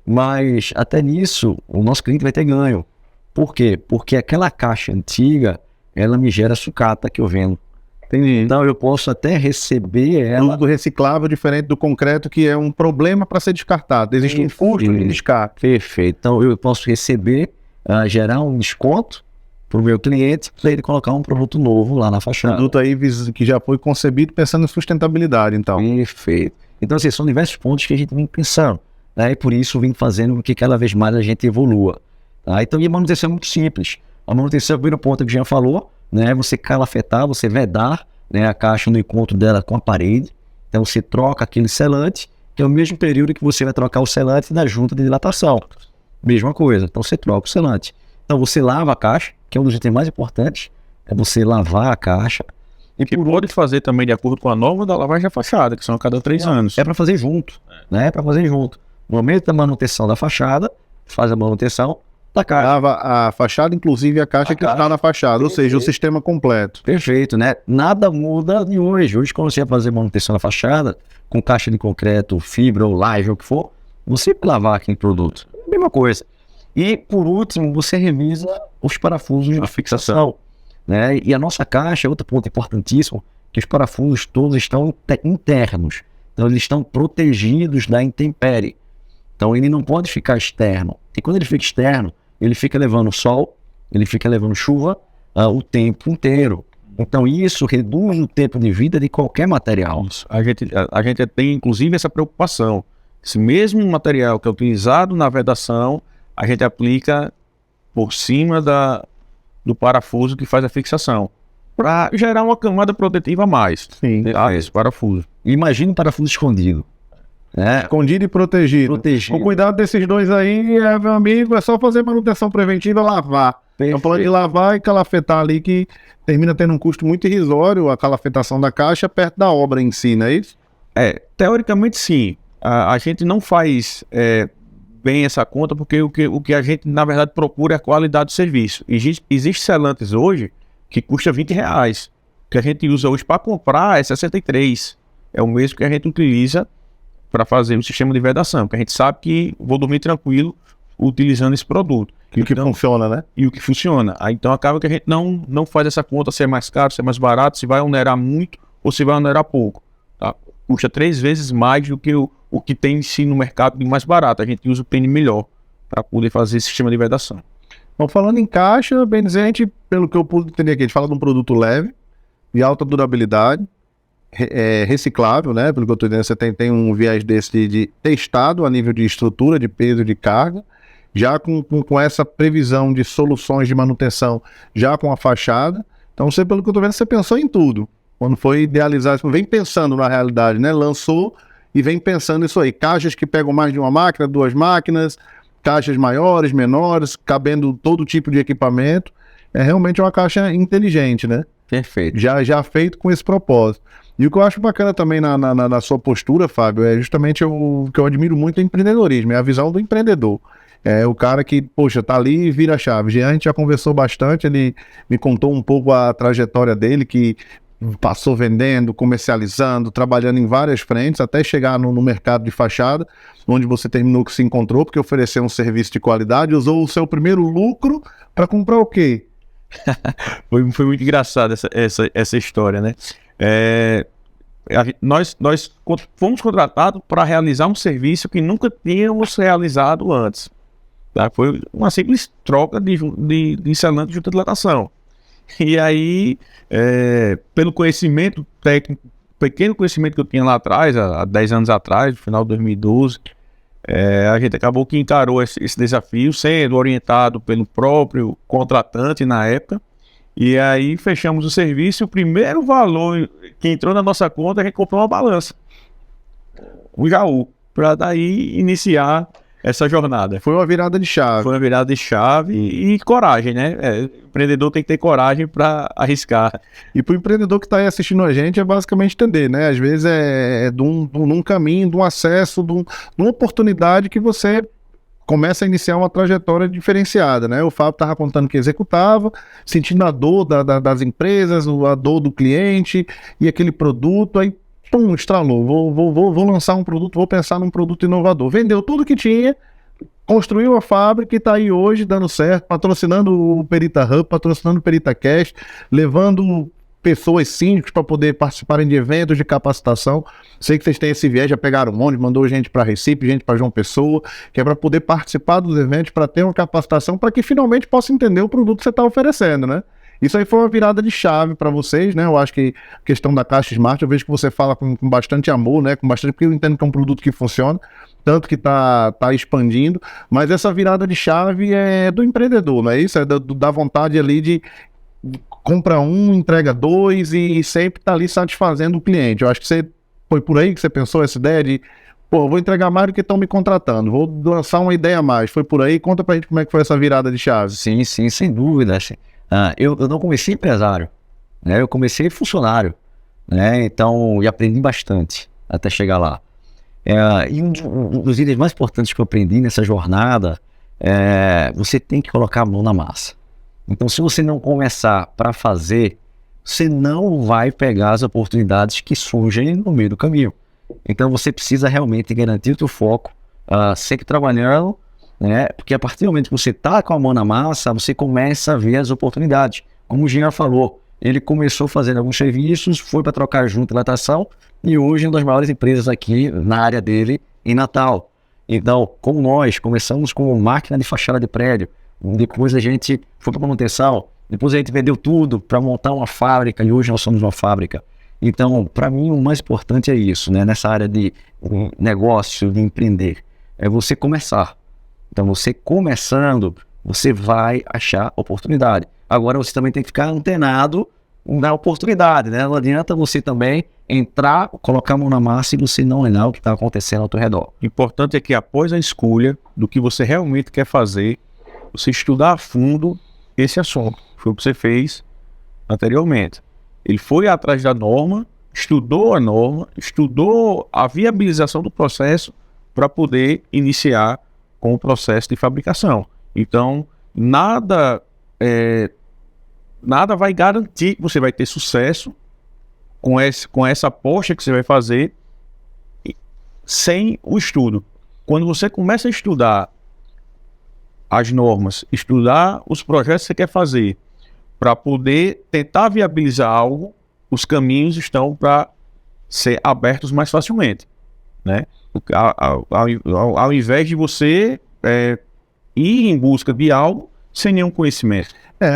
mas até nisso o nosso cliente vai ter ganho. Por quê? Porque aquela caixa antiga, ela me gera sucata que eu vendo. Entendi. Então eu posso até receber ela... Do reciclável diferente do concreto, que é um problema para ser descartado. Existe um custo de descarte. Perfeito. Então eu posso receber, gerar um desconto para o meu cliente, para ele colocar um produto novo lá na fachada. Produto aí que já foi concebido pensando em sustentabilidade, então. Perfeito. Então, assim, são diversos pontos que a gente vem pensando, né? E por isso vem fazendo com que cada vez mais a gente evolua. Tá? Então, e a manutenção é muito simples. A manutenção, o primeiro ponto que o Jean falou, né? Você calafetar, você vedar, né, a caixa no encontro dela com a parede. Então, você troca aquele selante, que é o mesmo período que você vai trocar o selante da junta de dilatação. Mesma coisa. Então, você troca o selante. Então, você lava a caixa, que é um dos itens mais importantes, é você lavar a caixa. E que pode fazer também de acordo com a norma da lavagem da fachada, que são a cada 3 anos. É para fazer junto, né? É para fazer junto. No momento da manutenção da fachada, faz a manutenção da caixa. Lava a fachada, inclusive a caixa que está na fachada, ou seja, o sistema completo. Perfeito, né? Nada muda de hoje. Hoje, quando você vai fazer manutenção da fachada, com caixa de concreto, fibra ou laje, ou o que for, você vai lavar aquele produto. Mesma coisa. E, por último, você revisa os parafusos de fixação, né? E a nossa caixa, outro ponto importantíssimo, que os parafusos todos estão internos. Então, eles estão protegidos da intempérie. Então, ele não pode ficar externo. E quando ele fica externo, ele fica levando sol, ele fica levando chuva o tempo inteiro. Então, isso reduz o tempo de vida de qualquer material. A gente tem, inclusive, essa preocupação. Esse mesmo material que é utilizado na vedação, a gente aplica por cima do parafuso que faz a fixação, para gerar uma camada protetiva a mais. Sim. Esse parafuso. Imagina um parafuso escondido, né? Escondido e protegido. Com cuidado desses dois aí, meu amigo, é só fazer manutenção preventiva, lavar. Estamos falando de lavar e calafetar ali, que termina tendo um custo muito irrisório, a calafetação da caixa, perto da obra em si, não é isso? Teoricamente sim. A gente não faz bem essa conta, porque o que a gente, na verdade, procura é a qualidade do serviço. Existe selantes hoje que custa R$20. O que a gente usa hoje para comprar é 63. É o mesmo que a gente utiliza para fazer o sistema de vedação, porque a gente sabe que vou dormir tranquilo utilizando esse produto. E o que funciona, né? E o que funciona. Então acaba que a gente não faz essa conta se é mais caro, se é mais barato, se vai onerar muito ou se vai onerar pouco. Tá? Custa 3 vezes mais do que o que tem em si no mercado de mais barato. A gente usa o que tem de melhor para poder fazer esse sistema de vedação. Bom, falando em caixa, bem dizer, a gente, pelo que eu pude entender aqui, a gente fala de um produto leve, de alta durabilidade, reciclável, né? Pelo que eu estou entendendo, você tem um viés desse de testado a nível de estrutura, de peso, de carga, já com essa previsão de soluções de manutenção, já com a fachada. Então, você, pelo que eu estou vendo, você pensou em tudo. Quando foi idealizar, vem pensando na realidade, né? Lançou e vem pensando isso aí. Caixas que pegam mais de uma máquina, 2 máquinas, caixas maiores, menores, cabendo todo tipo de equipamento. É realmente uma caixa inteligente, né? Perfeito. Já feito com esse propósito. E o que eu acho bacana também na sua postura, Fábio, é justamente o que eu admiro muito é o empreendedorismo, é a visão do empreendedor. É o cara que, poxa, tá ali e vira a chave. Jean, a gente já conversou bastante, ele me contou um pouco a trajetória dele, que passou vendendo, comercializando, trabalhando em várias frentes, até chegar no mercado de fachada, onde você terminou que se encontrou, porque ofereceu um serviço de qualidade, usou o seu primeiro lucro para comprar o quê? Foi muito engraçado essa história, né? Nós fomos contratados para realizar um serviço que nunca tínhamos realizado antes. Tá? Foi uma simples troca de selante de junta de dilatação. E aí, pelo conhecimento técnico, pequeno conhecimento que eu tinha lá atrás, há 10 anos atrás, no final de 2012, a gente acabou que encarou esse desafio, sendo orientado pelo próprio contratante na época. E aí fechamos o serviço e o primeiro valor que entrou na nossa conta é que a gente comprou uma balança, um Jaú, para daí iniciar essa jornada. Foi uma virada de chave. Foi uma virada de chave e coragem, né? O empreendedor tem que ter coragem para arriscar. E para o empreendedor que está aí assistindo a gente, é basicamente entender, né? Às vezes é de um caminho, de um acesso, de uma oportunidade que você começa a iniciar uma trajetória diferenciada, né? O Fábio estava contando que executava, sentindo a dor das empresas, a dor do cliente e aquele produto, aí pum, estralou, vou lançar um produto, vou pensar num produto inovador. Vendeu tudo que tinha, construiu a fábrica e está aí hoje dando certo, patrocinando o Perita Hub, patrocinando o Perita Cash, levando pessoas síndicos para poder participarem de eventos de capacitação. Sei que vocês têm esse viés, já pegaram um monte, mandou gente para Recife, gente para João Pessoa, que é para poder participar dos eventos, para ter uma capacitação, para que finalmente possa entender o produto que você está oferecendo, né? Isso aí foi uma virada de chave para vocês, né? Eu acho que a questão da Caixa Smart, eu vejo que você fala com bastante amor, né? Porque eu entendo que é um produto que funciona, tanto que tá expandindo, mas essa virada de chave é do empreendedor, não é isso? É da vontade ali de compra um, entrega dois e sempre tá ali satisfazendo o cliente. Eu acho que foi por aí que você pensou essa ideia de, pô, vou entregar mais do que estão me contratando, vou lançar uma ideia a mais. Foi por aí? Conta pra gente como é que foi essa virada de chave. Sim, sem dúvida. Assim. Eu não comecei empresário, né? Eu comecei funcionário, né? Então, e aprendi bastante até chegar lá. E um dos itens mais importantes que eu aprendi nessa jornada você tem que colocar a mão na massa. Então, se você não começar para fazer, você não vai pegar as oportunidades que surgem no meio do caminho. Então, você precisa realmente garantir o teu foco, sempre trabalhando, né? Porque a partir do momento que você está com a mão na massa, você começa a ver as oportunidades. Como o engenheiro falou, ele começou fazendo alguns serviços, foi para trocar junto a dilatação e hoje é uma das maiores empresas aqui na área dele, em Natal. Então, como nós começamos com máquina de fachada de prédio, depois a gente foi para manutenção, depois a gente vendeu tudo para montar uma fábrica e hoje nós somos uma fábrica. Então, para mim, o mais importante é isso, né? Nessa área de negócio, de empreender, é você começar. Então, você começando, você vai achar oportunidade. Agora, você também tem que ficar antenado na oportunidade, né? Não adianta você também entrar, colocar a mão na massa e você não olhar o que está acontecendo ao teu redor. O importante é que após a escolha do que você realmente quer fazer, você estudar a fundo esse assunto. Foi o que você fez anteriormente. Ele foi atrás da norma, estudou a norma, estudou a viabilização do processo para poder iniciar com o processo de fabricação. Então, nada vai garantir que você vai ter sucesso com essa aposta que você vai fazer sem o estudo. Quando você começa a estudar as normas, estudar os projetos que você quer fazer para poder tentar viabilizar algo, os caminhos estão para ser abertos mais facilmente, né? Ao invés de você ir em busca de algo sem nenhum conhecimento.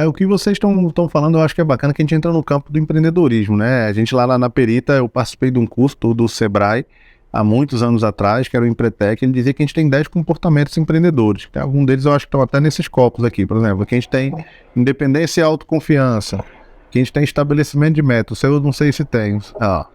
O que vocês estão falando, eu acho que é bacana que a gente entra no campo do empreendedorismo, né? A gente lá na Perita, eu participei de um curso do Sebrae, há muitos anos atrás, que era o Empretec, ele dizia que a gente tem 10 comportamentos empreendedores. Algum deles eu acho que estão até nesses copos aqui, por exemplo, que a gente tem independência e autoconfiança, que a gente tem estabelecimento de metas, eu não sei se tem,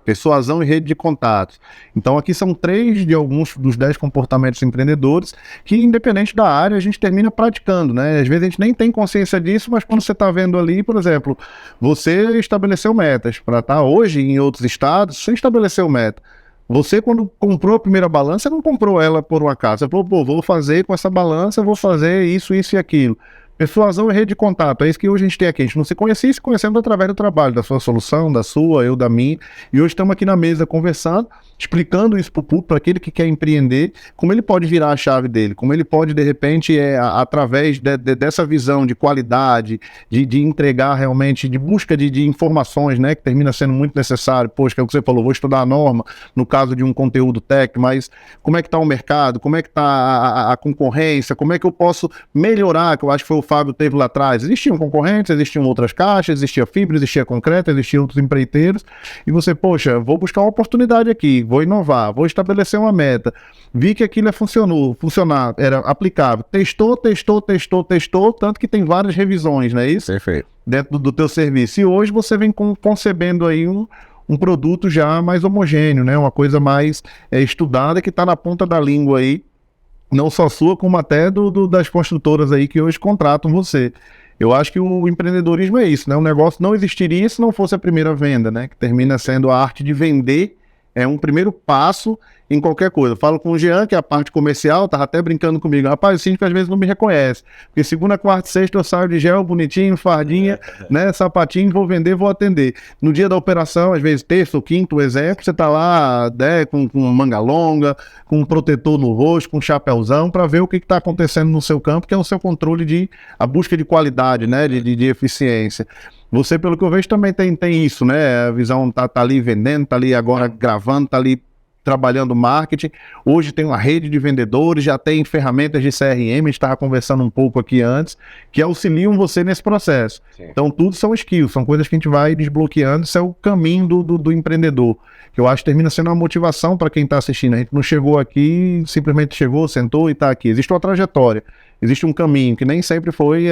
persuasão e rede de contatos. Então aqui são 3 de alguns dos 10 comportamentos empreendedores que, independente da área, a gente termina praticando, né? Às vezes a gente nem tem consciência disso, mas quando você está vendo ali, por exemplo, você estabeleceu metas para estar hoje em outros estados, você estabeleceu meta. Você, quando comprou a primeira balança, não comprou ela por um acaso. Você falou, pô, vou fazer com essa balança, vou fazer isso, isso e aquilo. Persuasão e rede de contato, é isso que hoje a gente tem aqui. A gente não se conhecia e se conhecendo através do trabalho, da sua solução, da sua, eu da minha. E hoje estamos aqui na mesa conversando, explicando isso para o público, para aquele que quer empreender, como ele pode virar a chave dele, como ele pode, de repente, através dessa visão de qualidade, de entregar realmente, de busca de informações, né, que termina sendo muito necessário. Poxa, que é o que você falou, vou estudar a norma, no caso de um conteúdo técnico, mas como é que está o mercado, como é que está a concorrência, como é que eu posso melhorar, que eu acho que foi o Fábio teve lá atrás. Existiam concorrentes, existiam outras caixas, existia fibra, existia concreto, existiam outros empreiteiros. E você, poxa, vou buscar uma oportunidade aqui, vou inovar, vou estabelecer uma meta. Vi que aquilo funcionar, era aplicável. Testou, tanto que tem várias revisões, não é isso? Perfeito. Dentro do teu serviço. E hoje você vem concebendo aí um produto já mais homogêneo, né? Uma coisa mais estudada, que está na ponta da língua aí, não só sua, como até das construtoras aí que hoje contratam você. Eu acho que o empreendedorismo é isso, né? O negócio não existiria se não fosse a primeira venda, né? Que termina sendo a arte de vender, é um primeiro passo em qualquer coisa. Eu falo com o Jean, que é a parte comercial, tava até brincando comigo. Rapaz, o síndico às vezes não me reconhece. Porque segunda, quarta e sexta eu saio de gel, bonitinho, fardinha, né, sapatinho, vou vender, vou atender. No dia da operação, às vezes terça ou quinto, exemplo, você tá lá, né, com manga longa, com um protetor no rosto, com um chapéuzão, para ver o que está acontecendo no seu campo, que é o seu controle a busca de qualidade, né, de eficiência. Você, pelo que eu vejo, também tem isso, né? A visão tá ali vendendo, tá ali agora gravando, tá ali trabalhando marketing. Hoje tem uma rede de vendedores, já tem ferramentas de CRM, a gente estava conversando um pouco aqui antes, que auxiliam você nesse processo. Sim. Então, tudo são skills, são coisas que a gente vai desbloqueando. Isso é o caminho do empreendedor, que eu acho que termina sendo uma motivação para quem está assistindo. A gente não chegou aqui, simplesmente chegou, sentou e está aqui. Existe uma trajetória. Existe um caminho que nem sempre foi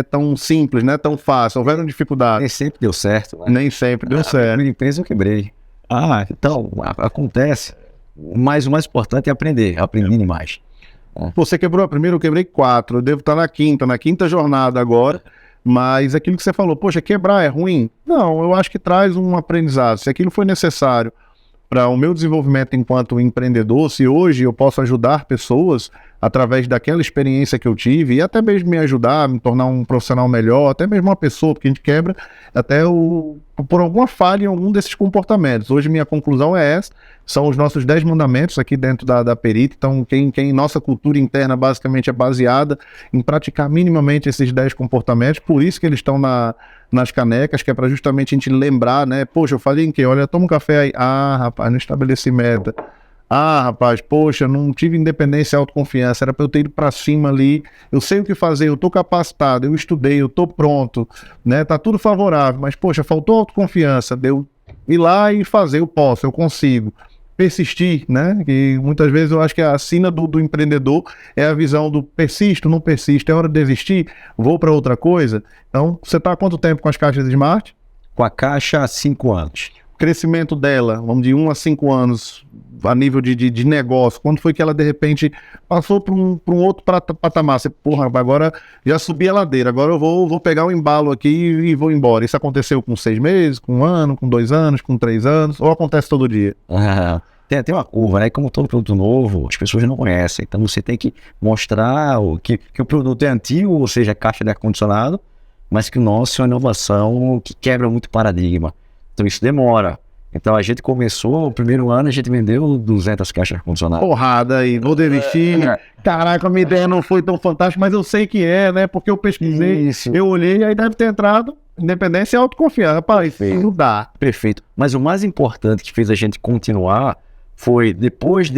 tão simples, né? Tão fácil. Houveram dificuldades. Nem sempre deu certo. Né? Nem sempre deu certo. A primeira empresa eu quebrei. Então, acontece. Mas o mais importante é aprender. Aprendi demais. Você quebrou a primeira, eu quebrei 4. Eu devo estar na quinta jornada agora. Mas aquilo que você falou, poxa, quebrar é ruim? Não, eu acho que traz um aprendizado. Se aquilo foi necessário para o meu desenvolvimento enquanto empreendedor, se hoje eu posso ajudar pessoas através daquela experiência que eu tive, e até mesmo me ajudar, me tornar um profissional melhor, até mesmo uma pessoa, porque a gente quebra até por alguma falha em algum desses comportamentos. Hoje minha conclusão é essa, são os nossos 10 mandamentos aqui dentro da Perita. Então nossa cultura interna basicamente é baseada em praticar minimamente esses 10 comportamentos, por isso que eles estão nas canecas, que é para justamente a gente lembrar, né? Poxa, eu falei em quê? Olha, toma um café aí. Rapaz, não estabeleci meta. Rapaz, poxa, não tive independência e autoconfiança, era para eu ter ido para cima ali, eu sei o que fazer, eu tô capacitado, eu estudei, eu tô pronto, né, tá tudo favorável, mas poxa, faltou autoconfiança, deu ir lá e fazer, eu posso, eu consigo. Persistir, né, que muitas vezes eu acho que a sina do empreendedor é a visão do persisto, não persisto, é hora de desistir, vou para outra coisa. Então, você tá há quanto tempo com as caixas Smart? Com a caixa há 5 anos. Crescimento dela, vamos de 1 a 5 anos, a nível de negócio, quando foi que ela de repente passou para um outro patamar? Você, porra, agora já subi a ladeira, agora eu vou pegar o embalo aqui e vou embora. Isso aconteceu com 6 meses, com 1 ano, com 2 anos, com 3 anos, ou acontece todo dia? Tem uma curva, né? Como todo produto novo, as pessoas não conhecem, então você tem que mostrar que o produto é antigo, ou seja, caixa de ar-condicionado, mas que o nosso é uma inovação que quebra muito paradigma. Então isso demora. Então a gente começou, o primeiro ano a gente vendeu 200 caixas ar-condicionado. Porrada aí, vou desistir. Caraca, a minha ideia não foi tão fantástica, mas eu sei que é, né? Porque eu pesquisei, eu olhei e aí deve ter entrado independência e autoconfiança. Rapaz, não dá. Perfeito. Mas o mais importante que fez a gente continuar foi depois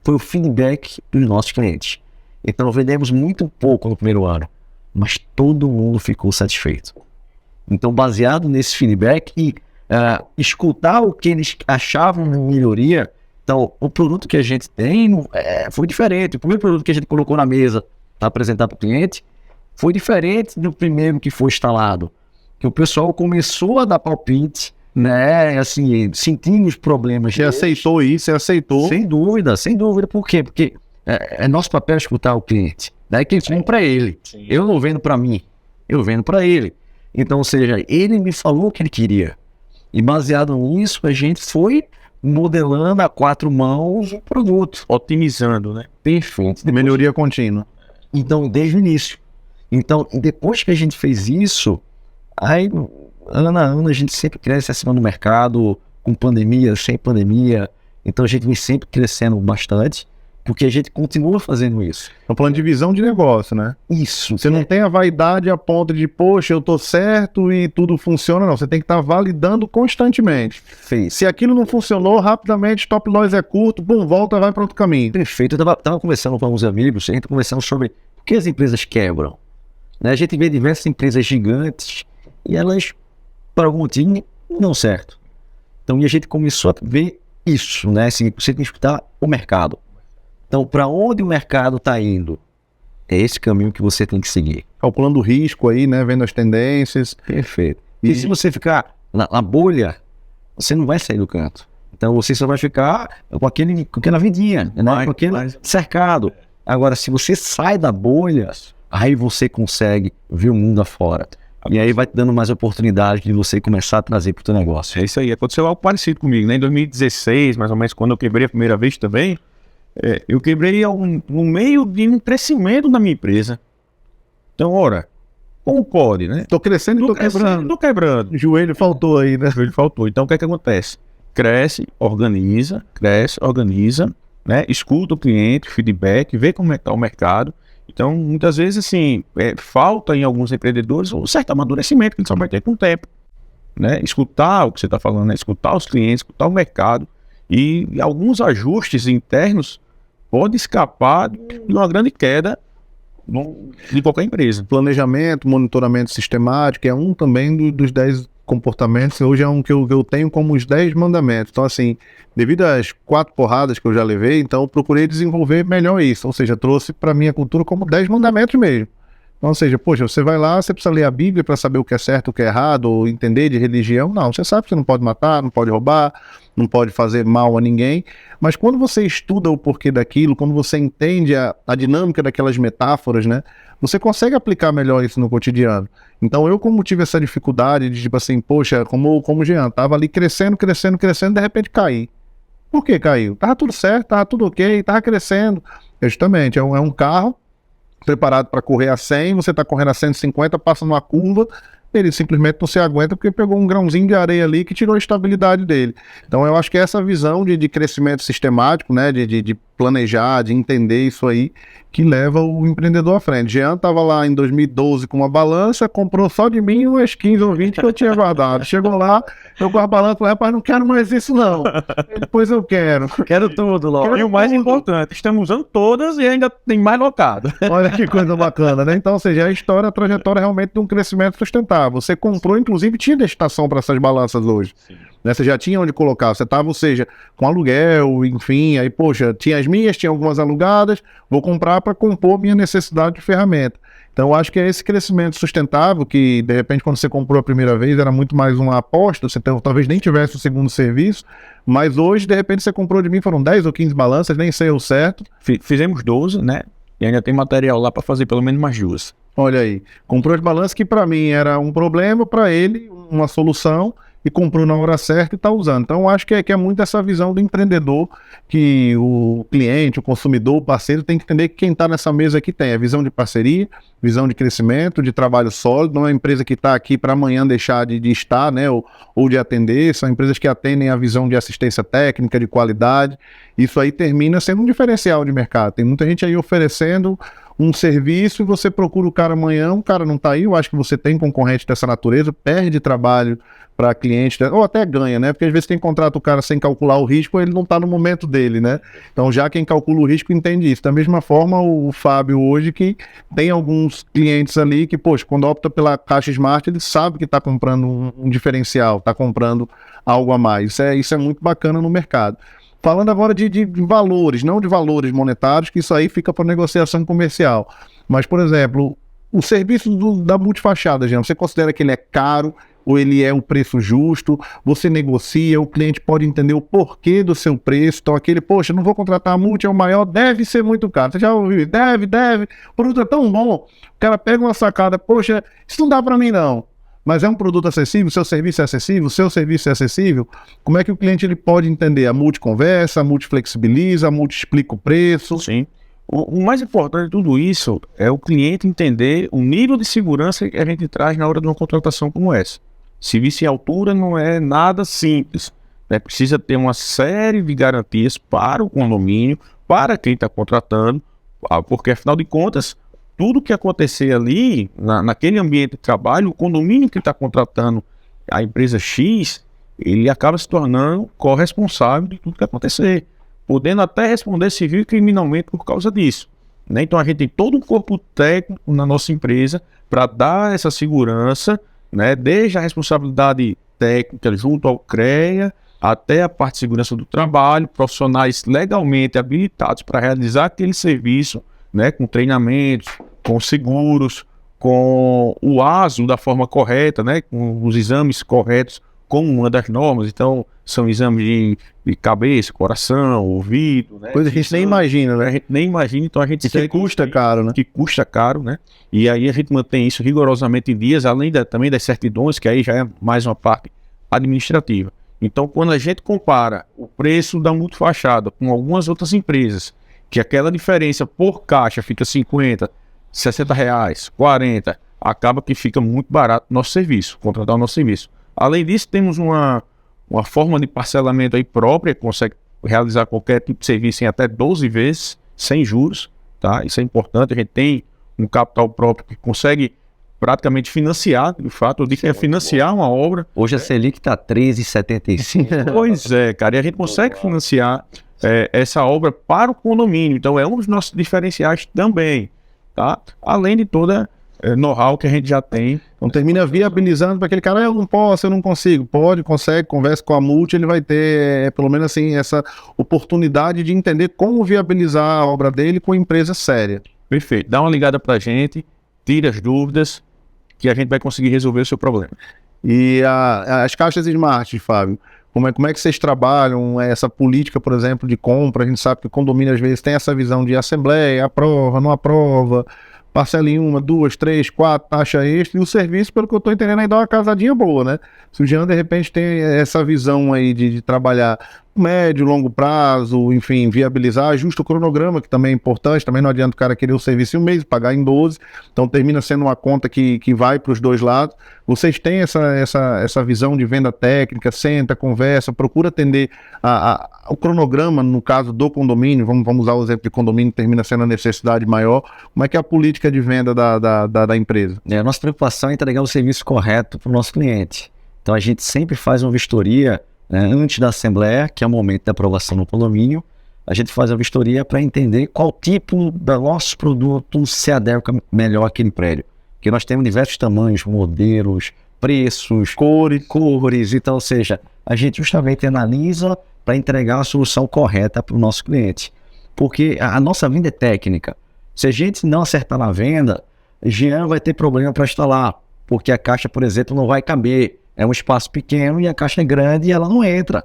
foi o feedback dos nossos clientes. Então vendemos muito pouco no primeiro ano, mas todo mundo ficou satisfeito. Então baseado nesse feedback e escutar o que eles achavam de melhoria. Então, o produto que a gente tem foi diferente. O primeiro produto que a gente colocou na mesa para apresentar para o cliente foi diferente do primeiro que foi instalado. Que o pessoal começou a dar palpite, né? Assim, sentindo os problemas. Você aceitou isso, você aceitou. Sem dúvida. Por quê? Porque é nosso papel escutar o cliente. Daí que eles vendem para ele. Sim. Eu não vendo para mim, eu vendo para ele. Então, ou seja, ele me falou o que ele queria. E baseado nisso, a gente foi modelando a 4 mãos o produto. Otimizando, né? Perfeito. Melhoria contínua. Então, desde o início. Então, depois que a gente fez isso, aí, ano a ano, a gente sempre cresce acima do mercado, com pandemia, sem pandemia. Então, a gente vem sempre crescendo bastante, porque a gente continua fazendo isso. Estamos falando de visão de negócio, né? Isso. Você não tem a vaidade a ponto de, poxa, eu tô certo e tudo funciona, não. Você tem que estar validando constantemente. Se aquilo não funcionou, rapidamente, stop loss é curto, volta, vai para outro caminho. Perfeito. Eu tava conversando com alguns amigos, a gente conversando sobre por que as empresas quebram. né? A gente vê diversas empresas gigantes e elas, por algum motivo, não dão certo. Então, e a gente começou a ver isso, né? Assim, você tem que escutar o mercado. Então, para onde o mercado está indo? É esse caminho que você tem que seguir. Calculando o risco aí, né? Vendo as tendências. Perfeito. E se você ficar na bolha, você não vai sair do canto. Então você só vai ficar com aquela vidinha, né? Com aquele cercado. Agora, se você sai da bolha, aí você consegue ver o mundo afora. E aí vai te dando mais oportunidade de você começar a trazer para o teu negócio. É isso aí. Aconteceu algo parecido comigo, né? Em 2016, mais ou menos, quando eu quebrei a primeira vez também, eu quebrei no meio de um crescimento da minha empresa. Então, ora, como pode, né? Tô crescendo e tô quebrando. Tô quebrando. O joelho faltou aí, né? O joelho faltou. Então, o que é que acontece? Cresce, organiza, né? Escuta o cliente, feedback, vê como é que está o mercado. Então, muitas vezes, assim, falta em alguns empreendedores um certo amadurecimento que ele só vai ter com o tempo, né? Escutar o que você está falando, né? Escutar os clientes, escutar o mercado e alguns ajustes internos podem escapar de uma grande queda de qualquer empresa. Planejamento, monitoramento sistemático é um também dos 10 comportamentos. Hoje é um que eu tenho como os 10 mandamentos. Então, assim, devido às 4 porradas que eu já levei, então eu procurei desenvolver melhor isso. Ou seja, trouxe para minha cultura como 10 mandamentos mesmo. Então, ou seja, poxa, você vai lá, você precisa ler a Bíblia para saber o que é certo, o que é errado, ou entender de religião. Não, você sabe que você não pode matar, não pode roubar, não pode fazer mal a ninguém. Mas quando você estuda o porquê daquilo, quando você entende a dinâmica daquelas metáforas, né, você consegue aplicar melhor isso no cotidiano. Então eu, como tive essa dificuldade de, tipo assim, poxa, como o Jean, tava ali crescendo, de repente caí. Por que caiu? Tava tudo certo, tava tudo ok, tava crescendo. Justamente, é um carro preparado para correr a 100, você está correndo a 150, passa numa curva, ele simplesmente não se aguenta porque pegou um grãozinho de areia ali que tirou a estabilidade dele. Então eu acho que essa visão de crescimento sistemático, né, de planejar, de entender isso aí, que leva o empreendedor à frente. Jean estava lá em 2012 com uma balança, comprou só de mim umas 15 ou 20 que eu tinha guardado. Chegou lá, eu com a balança, falei, rapaz, não quero mais isso não. Depois eu quero. Quero tudo logo. E o mais importante, estamos usando todas e ainda tem mais locado. Olha que coisa bacana, né? Então, ou seja, a trajetória realmente de um crescimento sustentável. Você comprou, inclusive, tinha destinação para essas balanças hoje. Né? Você já tinha onde colocar. Você estava, ou seja, com aluguel, enfim, aí, poxa, tinha as minhas, tinha algumas alugadas, vou comprar para compor minha necessidade de ferramenta. Então, eu acho que é esse crescimento sustentável que, de repente, quando você comprou a primeira vez, era muito mais uma aposta, você talvez nem tivesse o segundo serviço, mas hoje, de repente, você comprou de mim, foram 10 ou 15 balanças, nem sei o certo. Fizemos 12, né? E ainda tem material lá para fazer pelo menos mais 2. Olha aí, comprou as balanças que para mim era um problema, para ele uma solução, e comprou na hora certa e está usando. Então eu acho que é muito essa visão do empreendedor, que o cliente, o consumidor, o parceiro tem que entender que quem está nessa mesa aqui tem a visão de parceria, visão de crescimento, de trabalho sólido. Não é uma empresa que está aqui para amanhã deixar de estar, né, ou de atender. São empresas que atendem a visão de assistência técnica, de qualidade. Isso aí termina sendo um diferencial de mercado. Tem muita gente aí oferecendo um serviço e você procura o cara amanhã, o cara não está aí. Eu acho que você tem concorrente dessa natureza, perde trabalho para cliente, ou até ganha, né? Porque às vezes tem contrato o cara sem calcular o risco, ele não está no momento dele, né? Então já quem calcula o risco entende isso. Da mesma forma, o Fábio hoje, que tem alguns clientes ali que, poxa, quando opta pela Caixa Smart, ele sabe que está comprando um diferencial, está comprando algo a mais. Isso é muito bacana no mercado. Falando agora de valores, não de valores monetários, que isso aí fica para negociação comercial. Mas, por exemplo, o serviço da multifachada, Jean, você considera que ele é caro ou ele é um preço justo? Você negocia, o cliente pode entender o porquê do seu preço. Então aquele, poxa, não vou contratar a multi, é o maior, deve ser muito caro. Você já ouviu? Deve. O produto é tão bom. O cara pega uma sacada, poxa, isso não dá para mim não. Mas é um produto acessível, seu serviço é acessível, seu serviço é acessível. Como é que o cliente ele pode entender? A multi conversa, a multi flexibiliza, a multi explica o preço. Sim. O mais importante de tudo isso é o cliente entender o nível de segurança que a gente traz na hora de uma contratação como essa. Serviço em altura não é nada simples, né? Precisa ter uma série de garantias para o condomínio, para quem está contratando, porque afinal de contas, tudo que acontecer ali, naquele ambiente de trabalho, o condomínio que está contratando a empresa X, ele acaba se tornando corresponsável de tudo que acontecer, podendo até responder civil e criminalmente por causa disso. né? Então a gente tem todo um corpo técnico na nossa empresa para dar essa segurança, né? Desde a responsabilidade técnica junto ao CREA até a parte de segurança do trabalho, profissionais legalmente habilitados para realizar aquele serviço, né? Com treinamentos, com seguros, com o ASO da forma correta, né? Com os exames corretos, como uma das normas. Então, são exames de cabeça, coração, ouvido, né? Coisa que a gente nem imagina, né? A gente nem imagina, então a gente E que custa caro, né? que custa caro, né? E aí a gente mantém isso rigorosamente em dias, além também das certidões, que aí já é mais uma parte administrativa. Então, quando a gente compara o preço da multifachada com algumas outras empresas, que aquela diferença por caixa fica 50, 60 reais, 40, acaba que fica muito barato o nosso serviço, contratar o nosso serviço. Além disso, temos uma forma de parcelamento aí própria, que consegue realizar qualquer tipo de serviço em até 12 vezes, sem juros, tá? Isso é importante, a gente tem um capital próprio que consegue praticamente financiar, de fato, eu digo que é financiar uma obra. Hoje a Selic está 13,75. Pois é, cara, e a gente consegue financiar essa obra para o condomínio, então é um dos nossos diferenciais também, tá? Além de toda know-how que a gente já tem. Então termina viabilizando para aquele cara, eu não posso, eu não consigo. Pode, consegue, conversa com a multi, ele vai ter, pelo menos assim, essa oportunidade de entender como viabilizar a obra dele com empresa séria. Perfeito, dá uma ligada pra gente, tira as dúvidas, que a gente vai conseguir resolver o seu problema. E as caixas smart, Fábio, como é que vocês trabalham essa política, por exemplo, de compra? A gente sabe que o condomínio às vezes tem essa visão de assembleia, aprova, não aprova, parcela em 1, 2, 3, 4, taxa extra, e o serviço, pelo que eu estou entendendo, aí dá uma casadinha boa, né? Se o Jean, de repente, tem essa visão aí de trabalhar médio, longo prazo, enfim, viabilizar, ajusta o cronograma, que também é importante, também não adianta o cara querer o serviço em um mês, pagar em 12, então termina sendo uma conta que vai para os dois lados. Vocês têm essa visão de venda técnica, senta, conversa, procura atender o cronograma, no caso do condomínio, vamos usar o exemplo de condomínio, termina sendo a necessidade maior. Como é que é a política de venda da empresa? A nossa preocupação é entregar o serviço correto para o nosso cliente. Então a gente sempre faz uma vistoria, né, antes da assembleia, que é o momento da aprovação no condomínio. A gente faz a vistoria para entender qual tipo do nosso produto se adequa melhor àquele prédio. Porque nós temos diversos tamanhos, modelos, preços, cores. Então, ou seja, a gente justamente analisa para entregar a solução correta para o nosso cliente. Porque a nossa venda é técnica. Se a gente não acertar na venda, Jean vai ter problema para instalar. Porque a caixa, por exemplo, não vai caber. É um espaço pequeno e a caixa é grande e ela não entra.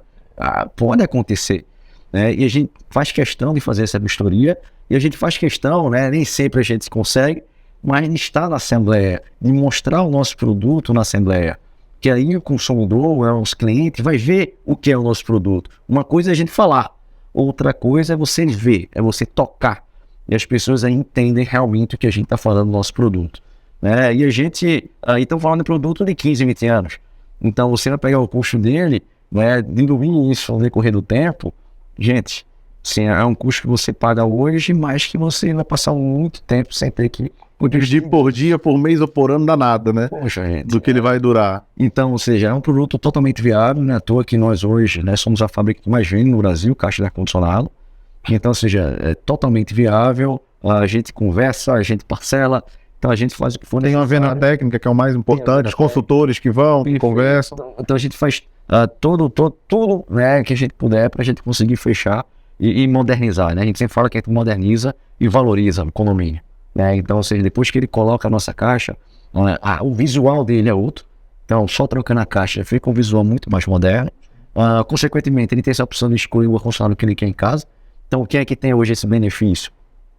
Pode acontecer, né? E a gente faz questão de fazer essa vistoria e a gente faz questão, né? Nem sempre a gente consegue, mas de estar na assembleia, de mostrar o nosso produto na assembleia. Que aí o consumidor, os clientes, vai ver o que é o nosso produto. Uma coisa é a gente falar, outra coisa é você ver, é você tocar. E as pessoas aí entendem realmente o que a gente está falando do nosso produto, né? E a gente, aí estamos falando de produto de 15, 20 anos. Então você vai pegar o custo dele, né, diluir isso ao decorrer do tempo, gente, sim, é um custo que você paga hoje, mas que você vai passar muito tempo sem ter que... Dividir por dia, por mês ou por ano dá nada, né? Poxa, gente. Do que ele vai durar. Então, ou seja, é um produto totalmente viável, né? À toa que nós hoje, né, somos a fábrica que mais vende no Brasil, caixa de ar-condicionado. Então, ou seja, é totalmente viável, a gente conversa, a gente parcela, então a gente faz o que for necessário. Tem uma venda técnica que é o mais importante, os consultores que vão, que conversam. Então a gente faz tudo, né, que a gente puder para a gente conseguir fechar e modernizar, né? A gente sempre fala que a gente moderniza e valoriza o condomínio, né? Então, ou seja, depois que ele coloca a nossa caixa, o visual dele é outro. Então, só trocando a caixa fica um visual muito mais moderno. Consequentemente, ele tem essa opção de escolher o ar-condicionado que ele quer em casa. Então, quem é que tem hoje esse benefício?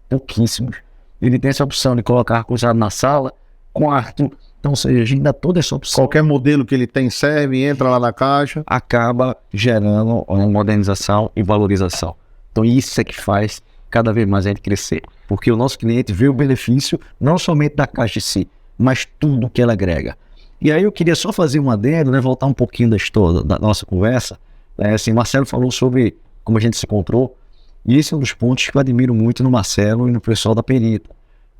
Pouquíssimos. Ele tem essa opção de colocar ar-condicionado na sala, quarto. Então, ou seja, a gente dá toda essa opção. Qualquer modelo que ele tem serve, entra lá na caixa. Acaba gerando uma modernização e valorização. Então, isso é que faz cada vez mais a gente crescer. Porque o nosso cliente vê o benefício não somente da caixa em si, mas tudo que ela agrega. E aí eu queria só fazer um adendo, né, voltar um pouquinho da história da nossa conversa. Assim, Marcelo falou sobre como a gente se encontrou. E esse é um dos pontos que eu admiro muito no Marcelo e no pessoal da Perita.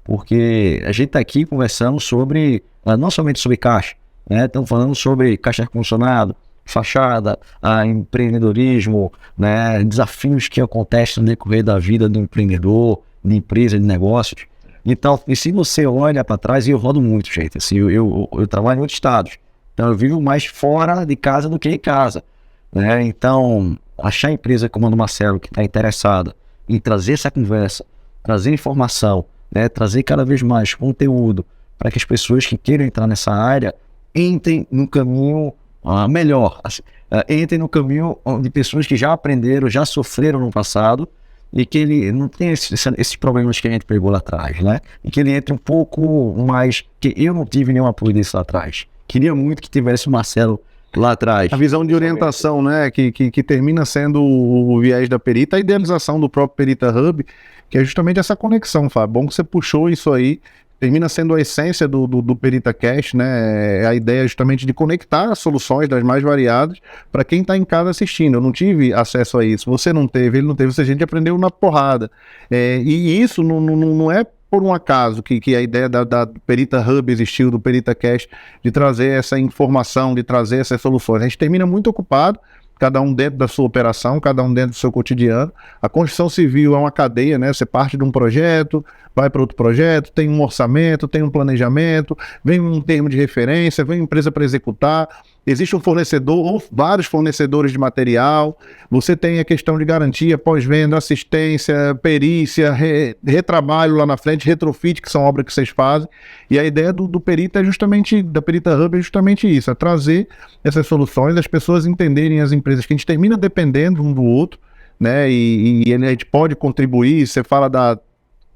Porque a gente está aqui conversando sobre, não somente sobre caixa, né? Estamos falando sobre caixa de ar-condicionado, fachada, empreendedorismo, né? Desafios que acontecem no decorrer da vida do empreendedor. de empresa, de negócios. Então, e se você olha para trás, e eu rodo muito, gente, assim, eu trabalho em outros estados, então eu vivo mais fora de casa do que em casa, né? Então, achar a empresa como a do Marcelo, que está interessada em trazer essa conversa, trazer informação, né? Trazer cada vez mais conteúdo para que as pessoas que queiram entrar nessa área entrem no caminho melhor, assim, entrem no caminho de pessoas que já aprenderam, já sofreram no passado, e que ele não tem esses problemas que a gente pegou lá atrás, né? E que ele entre um pouco mais, que eu não tive nenhum apoio disso lá atrás. Queria muito que tivesse o Marcelo lá atrás. A visão de orientação, né, que termina sendo o viés da Perita, a idealização do próprio Perita Hub, que é justamente essa conexão, Fábio. Bom que você puxou isso aí, termina sendo a essência do Perita Cast, né? É a ideia justamente de conectar as soluções das mais variadas para quem está em casa assistindo. Eu não tive acesso a isso, você não teve, ele não teve, a gente aprendeu na porrada. E isso não é por um acaso que a ideia da Perita Hub existiu, do Perita Cast, de trazer essa informação, de trazer essas soluções. A gente termina muito ocupado, cada um dentro da sua operação, cada um dentro do seu cotidiano. A construção civil é uma cadeia, né? Você parte de um projeto, vai para outro projeto, tem um orçamento, tem um planejamento, vem um termo de referência, vem uma empresa para executar, existe um fornecedor ou vários fornecedores de material, você tem a questão de garantia, pós-venda, assistência, perícia, retrabalho lá na frente, retrofit, que são obras que vocês fazem, e a ideia do Perita é justamente, da Perita Hub é justamente isso, é trazer essas soluções, as pessoas entenderem as empresas, que a gente termina dependendo um do outro, né, e a gente pode contribuir, você fala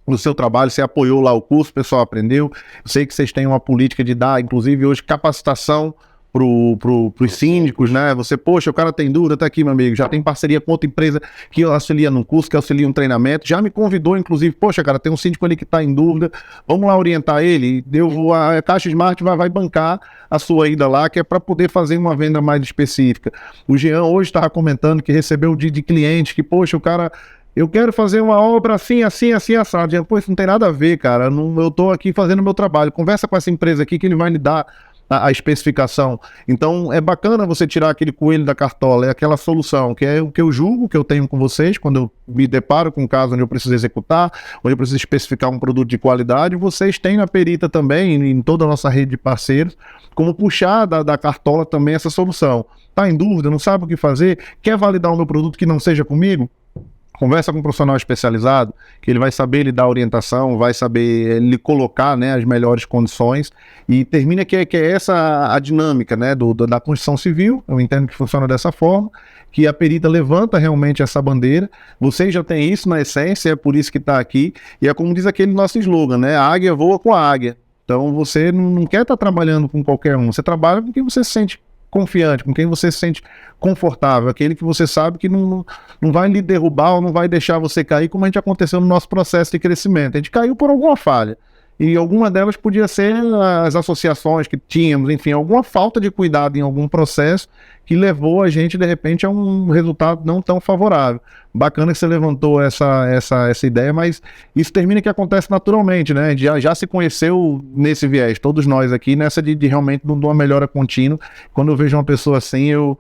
do seu trabalho, você apoiou lá o curso, o pessoal aprendeu, eu sei que vocês têm uma política de dar, inclusive hoje, capacitação pros síndicos, né? Você, poxa, o cara tem dúvida, tá aqui, meu amigo, já tem parceria com outra empresa que auxilia num curso, que auxilia um treinamento, já me convidou, inclusive, poxa, cara, tem um síndico ali que tá em dúvida, vamos lá orientar ele, a Caixa Smart vai bancar a sua ida lá, que é para poder fazer uma venda mais específica. O Jean hoje estava comentando que recebeu de cliente, que, poxa, o cara... Eu quero fazer uma obra assim, assado. Pô, isso não tem nada a ver, cara. Eu tô aqui fazendo o meu trabalho. Conversa com essa empresa aqui que ele vai lhe dar a especificação. Então, é bacana você tirar aquele coelho da cartola. É aquela solução, que é o que eu julgo, que eu tenho com vocês, quando eu me deparo com um caso onde eu preciso executar, onde eu preciso especificar um produto de qualidade. Vocês têm na Perita também, em toda a nossa rede de parceiros, como puxar da cartola também essa solução. Tá em dúvida, não sabe o que fazer? Quer validar o meu produto que não seja comigo? Conversa com um profissional especializado, que ele vai saber lhe dar orientação, vai saber lhe colocar, né, as melhores condições, e termina que é essa a dinâmica, né, da construção civil. Eu entendo que funciona dessa forma, que a Perita levanta realmente essa bandeira. Vocês já têm isso na essência, é por isso que está aqui, e é como diz aquele nosso slogan, né, a águia voa com a águia. Então você não quer estar trabalhando com qualquer um, você trabalha com quem você se sente confiante, com quem você se sente confortável, aquele que você sabe que não vai lhe derrubar ou não vai deixar você cair, como a gente aconteceu no nosso processo de crescimento. A gente caiu por alguma falha, e alguma delas podia ser as associações que tínhamos, enfim, alguma falta de cuidado em algum processo que levou a gente, de repente, a um resultado não tão favorável. Bacana que você levantou essa ideia, mas isso termina que acontece naturalmente, né? Já se conheceu nesse viés, todos nós aqui, nessa de realmente de uma melhora contínua. Quando eu vejo uma pessoa assim, eu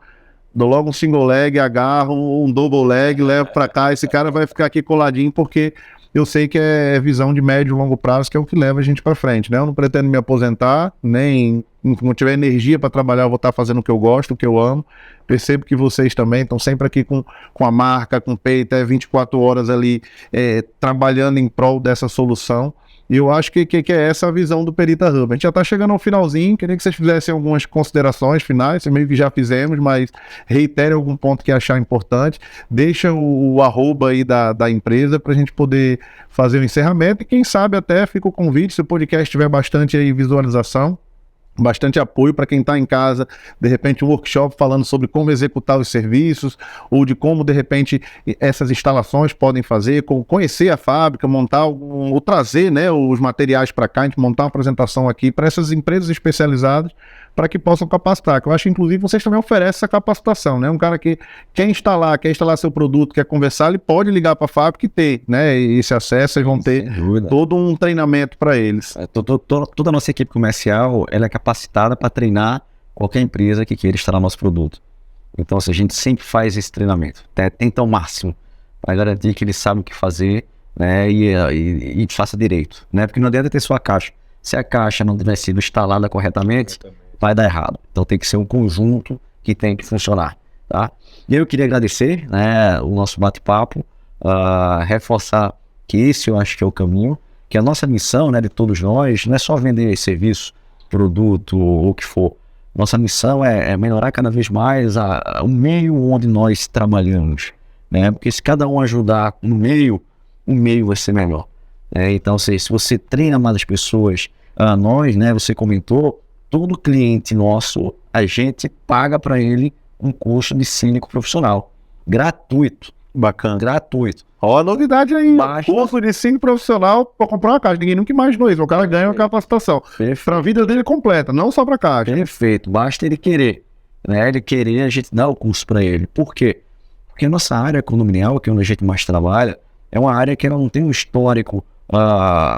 dou logo um single leg, agarro um double leg, levo para cá, esse cara vai ficar aqui coladinho, porque eu sei que é visão de médio e longo prazo, que é o que leva a gente para frente, né? Eu não pretendo me aposentar, nem não tiver energia para trabalhar, eu vou estar fazendo o que eu gosto, o que eu amo. Percebo que vocês também estão sempre aqui com a marca, com o peito, 24 horas ali, trabalhando em prol dessa solução. E eu acho que é essa a visão do Perita Hub. A gente já está chegando ao finalzinho, queria que vocês fizessem algumas considerações finais, meio que já fizemos, mas reitere algum ponto que achar importante. Deixa o arroba aí da empresa para a gente poder fazer o encerramento, e quem sabe até fica o convite, se o podcast tiver bastante aí visualização, bastante apoio para quem está em casa, de repente um workshop falando sobre como executar os serviços, ou de como de repente essas instalações podem fazer, conhecer a fábrica, montar ou trazer, né, os materiais para cá, a gente montar uma apresentação aqui para essas empresas especializadas, para que possam capacitar, que eu acho que inclusive vocês também oferecem essa capacitação, né? Um cara que quer instalar seu produto, quer conversar, ele pode ligar para a fábrica e ter, né, esse acesso, eles vão ter todo um treinamento para eles. Toda a nossa equipe comercial, ela é capacitada para treinar qualquer empresa que queira instalar nosso produto. Então, assim, a gente sempre faz esse treinamento, tenta ao máximo, para garantir que eles sabem o que fazer né, e faça direito, né, porque não adianta ter só a caixa. Se a caixa não tiver sido instalada corretamente, vai dar errado. Então tem que ser um conjunto que tem que funcionar, tá? E eu queria agradecer, né, o nosso bate-papo, reforçar que esse eu acho que é o caminho, que a nossa missão, né, de todos nós, não é só vender serviço, produto ou o que for. Nossa missão é melhorar cada vez mais o meio onde nós trabalhamos, né? Porque se cada um ajudar no meio, o meio vai ser melhor. Então, se você treina mais as pessoas, nós, né, você comentou, todo cliente nosso, a gente paga para ele um curso de clínico profissional, gratuito. Bacana. Gratuito. Ó, a novidade aí, Basta. curso de ensino profissional para comprar uma caixa. Ninguém nunca imaginou isso. O cara ganha uma capacitação para a vida dele completa, não só para caixa. Perfeito, basta ele querer, né? Ele querer, a gente dá o curso para ele. Por quê? Porque a nossa área condominial, que é onde a gente mais trabalha, é uma área que ela não tem um histórico,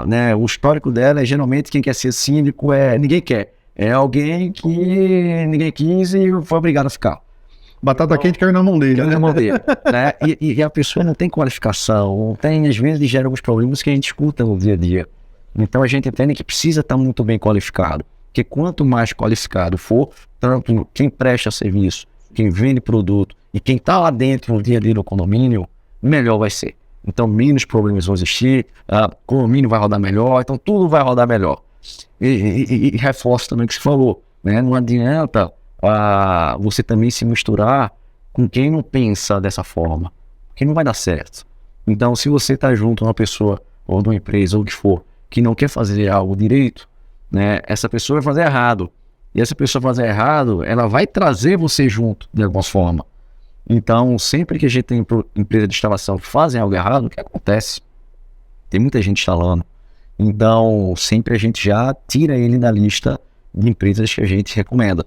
né? O histórico dela é geralmente quem quer ser síndico, ninguém quer. É alguém que ninguém quis e foi obrigado a ficar. Batata quente caiu na mão dele. Né? E a pessoa não tem qualificação, não tem, às vezes gera alguns problemas que a gente escuta no dia a dia. Então a gente entende que precisa estar muito bem qualificado, porque quanto mais qualificado for, tanto quem presta serviço, quem vende produto e quem está lá dentro no dia a dia do condomínio, melhor vai ser. Então menos problemas vão existir, o condomínio vai rodar melhor, então tudo vai rodar melhor. E reforço também o que você falou, né? Não adianta você também se misturar com quem não pensa dessa forma, porque não vai dar certo. Então, se você está junto a uma pessoa ou de uma empresa ou o que for, que não quer fazer algo direito, né, essa pessoa vai fazer errado. E essa pessoa fazer errado, ela vai trazer você junto de alguma forma. Então, sempre que a gente tem empresa de instalação que fazem algo errado, o que acontece? Tem muita gente instalando. Então, sempre a gente já tira ele da lista de empresas que a gente recomenda.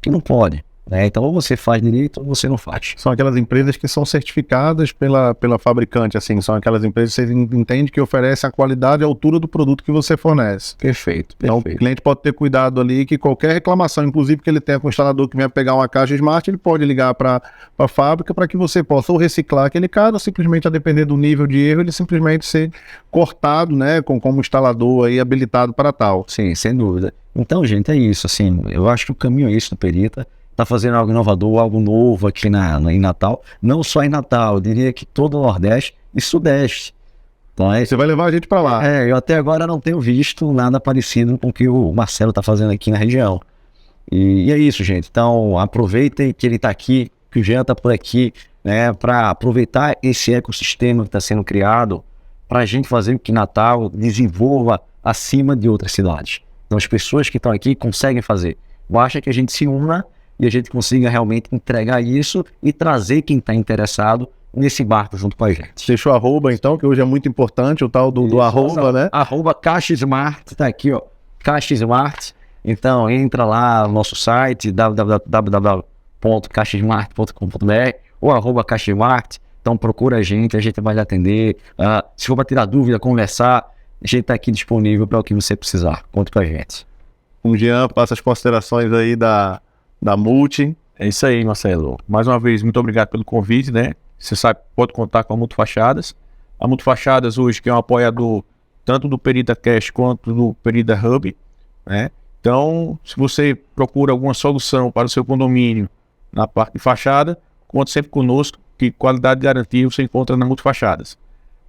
Que não pode, né? Então ou você faz direito ou você não faz. São aquelas empresas que são certificadas pela fabricante, assim, são aquelas empresas que você entende que oferecem a qualidade e a altura do produto que você fornece. Perfeito. Então o cliente pode ter cuidado ali que qualquer reclamação, inclusive que ele tenha com o instalador que venha pegar uma caixa Smart, ele pode ligar para a fábrica para que você possa ou reciclar aquele cara ou simplesmente, a depender do nível de erro, ele simplesmente ser cortado, né, como instalador aí habilitado para tal. Sim, sem dúvida. Então, gente, é isso, assim, eu acho que o caminho é isso no Perita, tá fazendo algo inovador, algo novo aqui em Natal, não só em Natal, eu diria que todo o Nordeste e Sudeste. Então, você vai levar a gente para lá. Eu até agora não tenho visto nada parecido com o que o Marcelo tá fazendo aqui na região. E é isso, gente. Então, aproveitem que ele tá aqui, que o Jean tá por aqui, né, para aproveitar esse ecossistema que está sendo criado, para a gente fazer com que Natal desenvolva acima de outras cidades. Então as pessoas que estão aqui conseguem fazer. Basta que a gente se una e a gente consiga realmente entregar isso e trazer quem está interessado nesse barco junto com a gente. Deixa o arroba então, que hoje é muito importante, o tal do arroba, né? Arroba Caixa Smart, tá aqui, ó. Caixa Smart. Então entra lá no nosso site, www.caixasmart.com.br ou arroba Caixa Smart. Então procura a gente vai lhe atender. Se for para tirar dúvida, conversar, a gente está aqui disponível para o que você precisar. Conte com a gente. O Jean passa as considerações aí da Multi. É isso aí, Marcelo. Mais uma vez, muito obrigado pelo convite, né? Você sabe, pode contar com a Multi Fachadas. A Multi Fachadas hoje, que é um apoiador tanto do Perita Cash quanto do Perita Hub, né? Então, se você procura alguma solução para o seu condomínio na parte de fachada, conte sempre conosco, que qualidade e garantia você encontra na Multi Fachadas.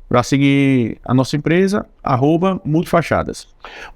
Para seguir a nossa empresa, @multifachadas.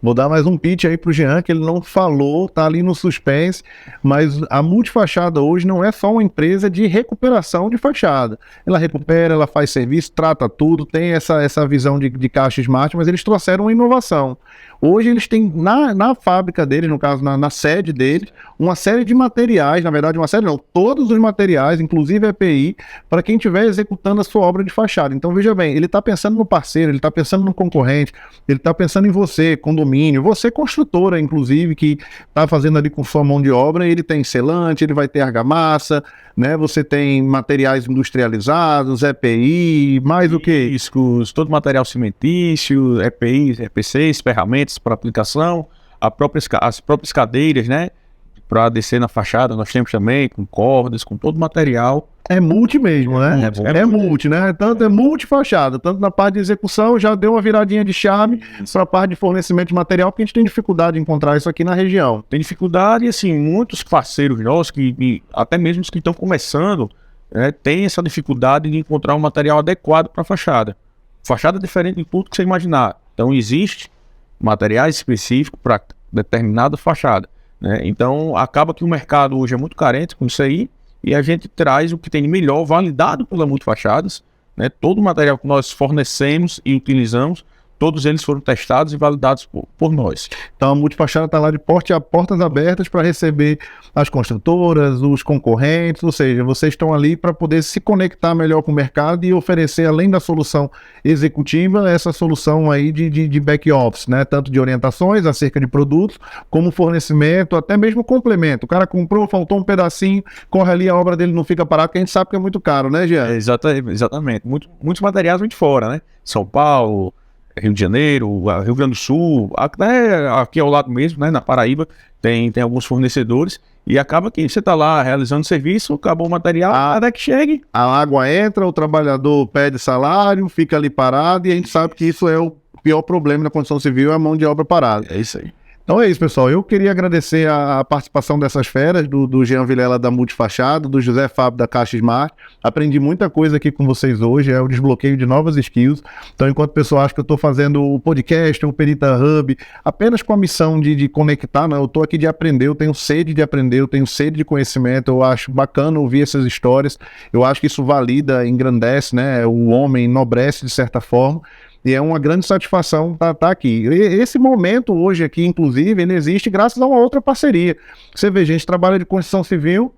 Vou dar mais um pitch aí pro Jean, que ele não falou, tá ali no suspense, mas a Multifachada hoje não é só uma empresa de recuperação de fachada. Ela recupera, ela faz serviço, trata tudo, tem essa visão de caixa Smart, mas eles trouxeram uma inovação. Hoje eles têm na fábrica deles, no caso na sede deles, uma série de materiais, na verdade uma série não, todos os materiais, inclusive EPI, para quem estiver executando a sua obra de fachada. Então veja bem, ele está pensando no parceiro, ele está pensando no concorrente, ele está pensando em você, condomínio, você construtora, inclusive, que está fazendo ali com sua mão de obra, ele tem selante, ele vai ter argamassa, né? Você tem materiais industrializados, EPI, mais o que? Discos, todo material cimentício, EPI, EPCs, ferramentas para aplicação, as próprias cadeiras, né? para descer na fachada, nós temos também, com cordas, com todo o material. É multi mesmo, né? É multi, né? Tanto é multifachada, tanto na parte de execução, já deu uma viradinha de chave para a parte de fornecimento de material, porque a gente tem dificuldade de encontrar isso aqui na região. Tem dificuldade e, assim, muitos parceiros nossos, até mesmo os que estão começando, tem essa dificuldade de encontrar um material adequado para a fachada. Fachada é diferente de tudo que você imaginar. Então, existe materiais específicos para determinada fachada, né? Então, acaba que o mercado hoje é muito carente com isso aí, e a gente traz o que tem de melhor, validado pela Multifachadas, né? Todo o material que nós fornecemos e utilizamos, todos eles foram testados e validados por nós. Então a Multifachada está lá de portas abertas para receber as construtoras, os concorrentes, ou seja, vocês estão ali para poder se conectar melhor com o mercado e oferecer, além da solução executiva, essa solução aí de back office, né? Tanto de orientações acerca de produtos, como fornecimento, até mesmo complemento. O cara comprou, faltou um pedacinho, corre ali, a obra dele não fica parada, porque a gente sabe que é muito caro, né, Jean? Exatamente. Muitos materiais vêm de fora, né? São Paulo, Rio de Janeiro, Rio Grande do Sul, até aqui ao lado mesmo, né, na Paraíba, tem alguns fornecedores, e acaba que você está lá realizando serviço, acabou o material, até que chegue. A água entra, o trabalhador pede salário, fica ali parado, e a gente sabe que isso é o pior problema na construção civil, é a mão de obra parada. É isso aí. Então é isso, pessoal. Eu queria agradecer a participação dessas feras, do Jean Vilela da Multifachada, do José Fábio da Caixa Smart. Aprendi muita coisa aqui com vocês hoje, é o desbloqueio de novas skills. Então, enquanto o pessoal acha que eu estou fazendo o podcast, o Perita Hub, apenas com a missão de conectar, não, eu estou aqui de aprender, eu tenho sede de aprender, eu tenho sede de conhecimento, eu acho bacana ouvir essas histórias, eu acho que isso valida, engrandece, né? O homem enobrece de certa forma. E é uma grande satisfação estar aqui. Esse momento hoje aqui, inclusive, ele existe graças a uma outra parceria. Você vê, a gente trabalha de construção civil,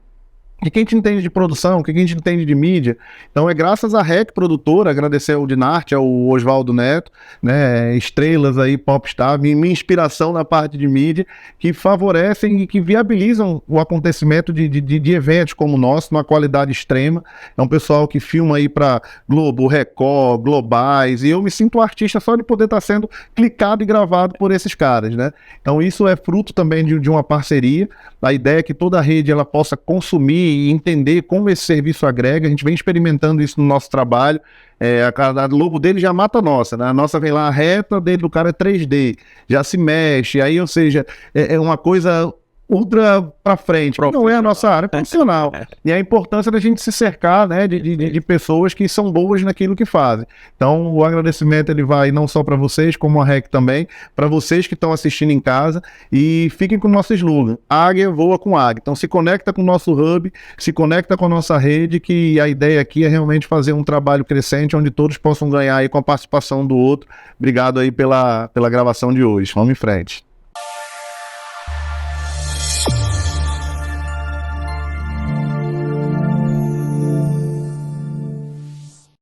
e quem te entende de produção, quem te entende de mídia. Então é graças à REC Produtora, agradecer ao Dinarte, ao Oswaldo Neto, né, estrelas aí, popstar, minha inspiração na parte de mídia, que favorecem e que viabilizam o acontecimento de eventos como o nosso, numa qualidade extrema. É um pessoal que filma aí para Globo, Record, Globais, e eu me sinto um artista só de poder estar sendo clicado e gravado por esses caras, né? Então isso é fruto também de uma parceria. A ideia é que toda a rede ela possa consumir e entender como esse serviço agrega. A gente vem experimentando isso no nosso trabalho. A logo dele já mata a nossa, né? A nossa vem lá, a reta dele do cara é 3D, já se mexe, aí, ou seja, é uma coisa ultra para frente, não é a nossa área profissional. E a importância da gente se cercar, né, de pessoas que são boas naquilo que fazem. Então, o agradecimento ele vai não só para vocês, como a REC também, para vocês que estão assistindo em casa, e fiquem com o nosso slogan, Águia voa com águia. Então, se conecta com o nosso hub, se conecta com a nossa rede, que a ideia aqui é realmente fazer um trabalho crescente, onde todos possam ganhar aí com a participação do outro. Obrigado aí pela gravação de hoje. Vamos em frente.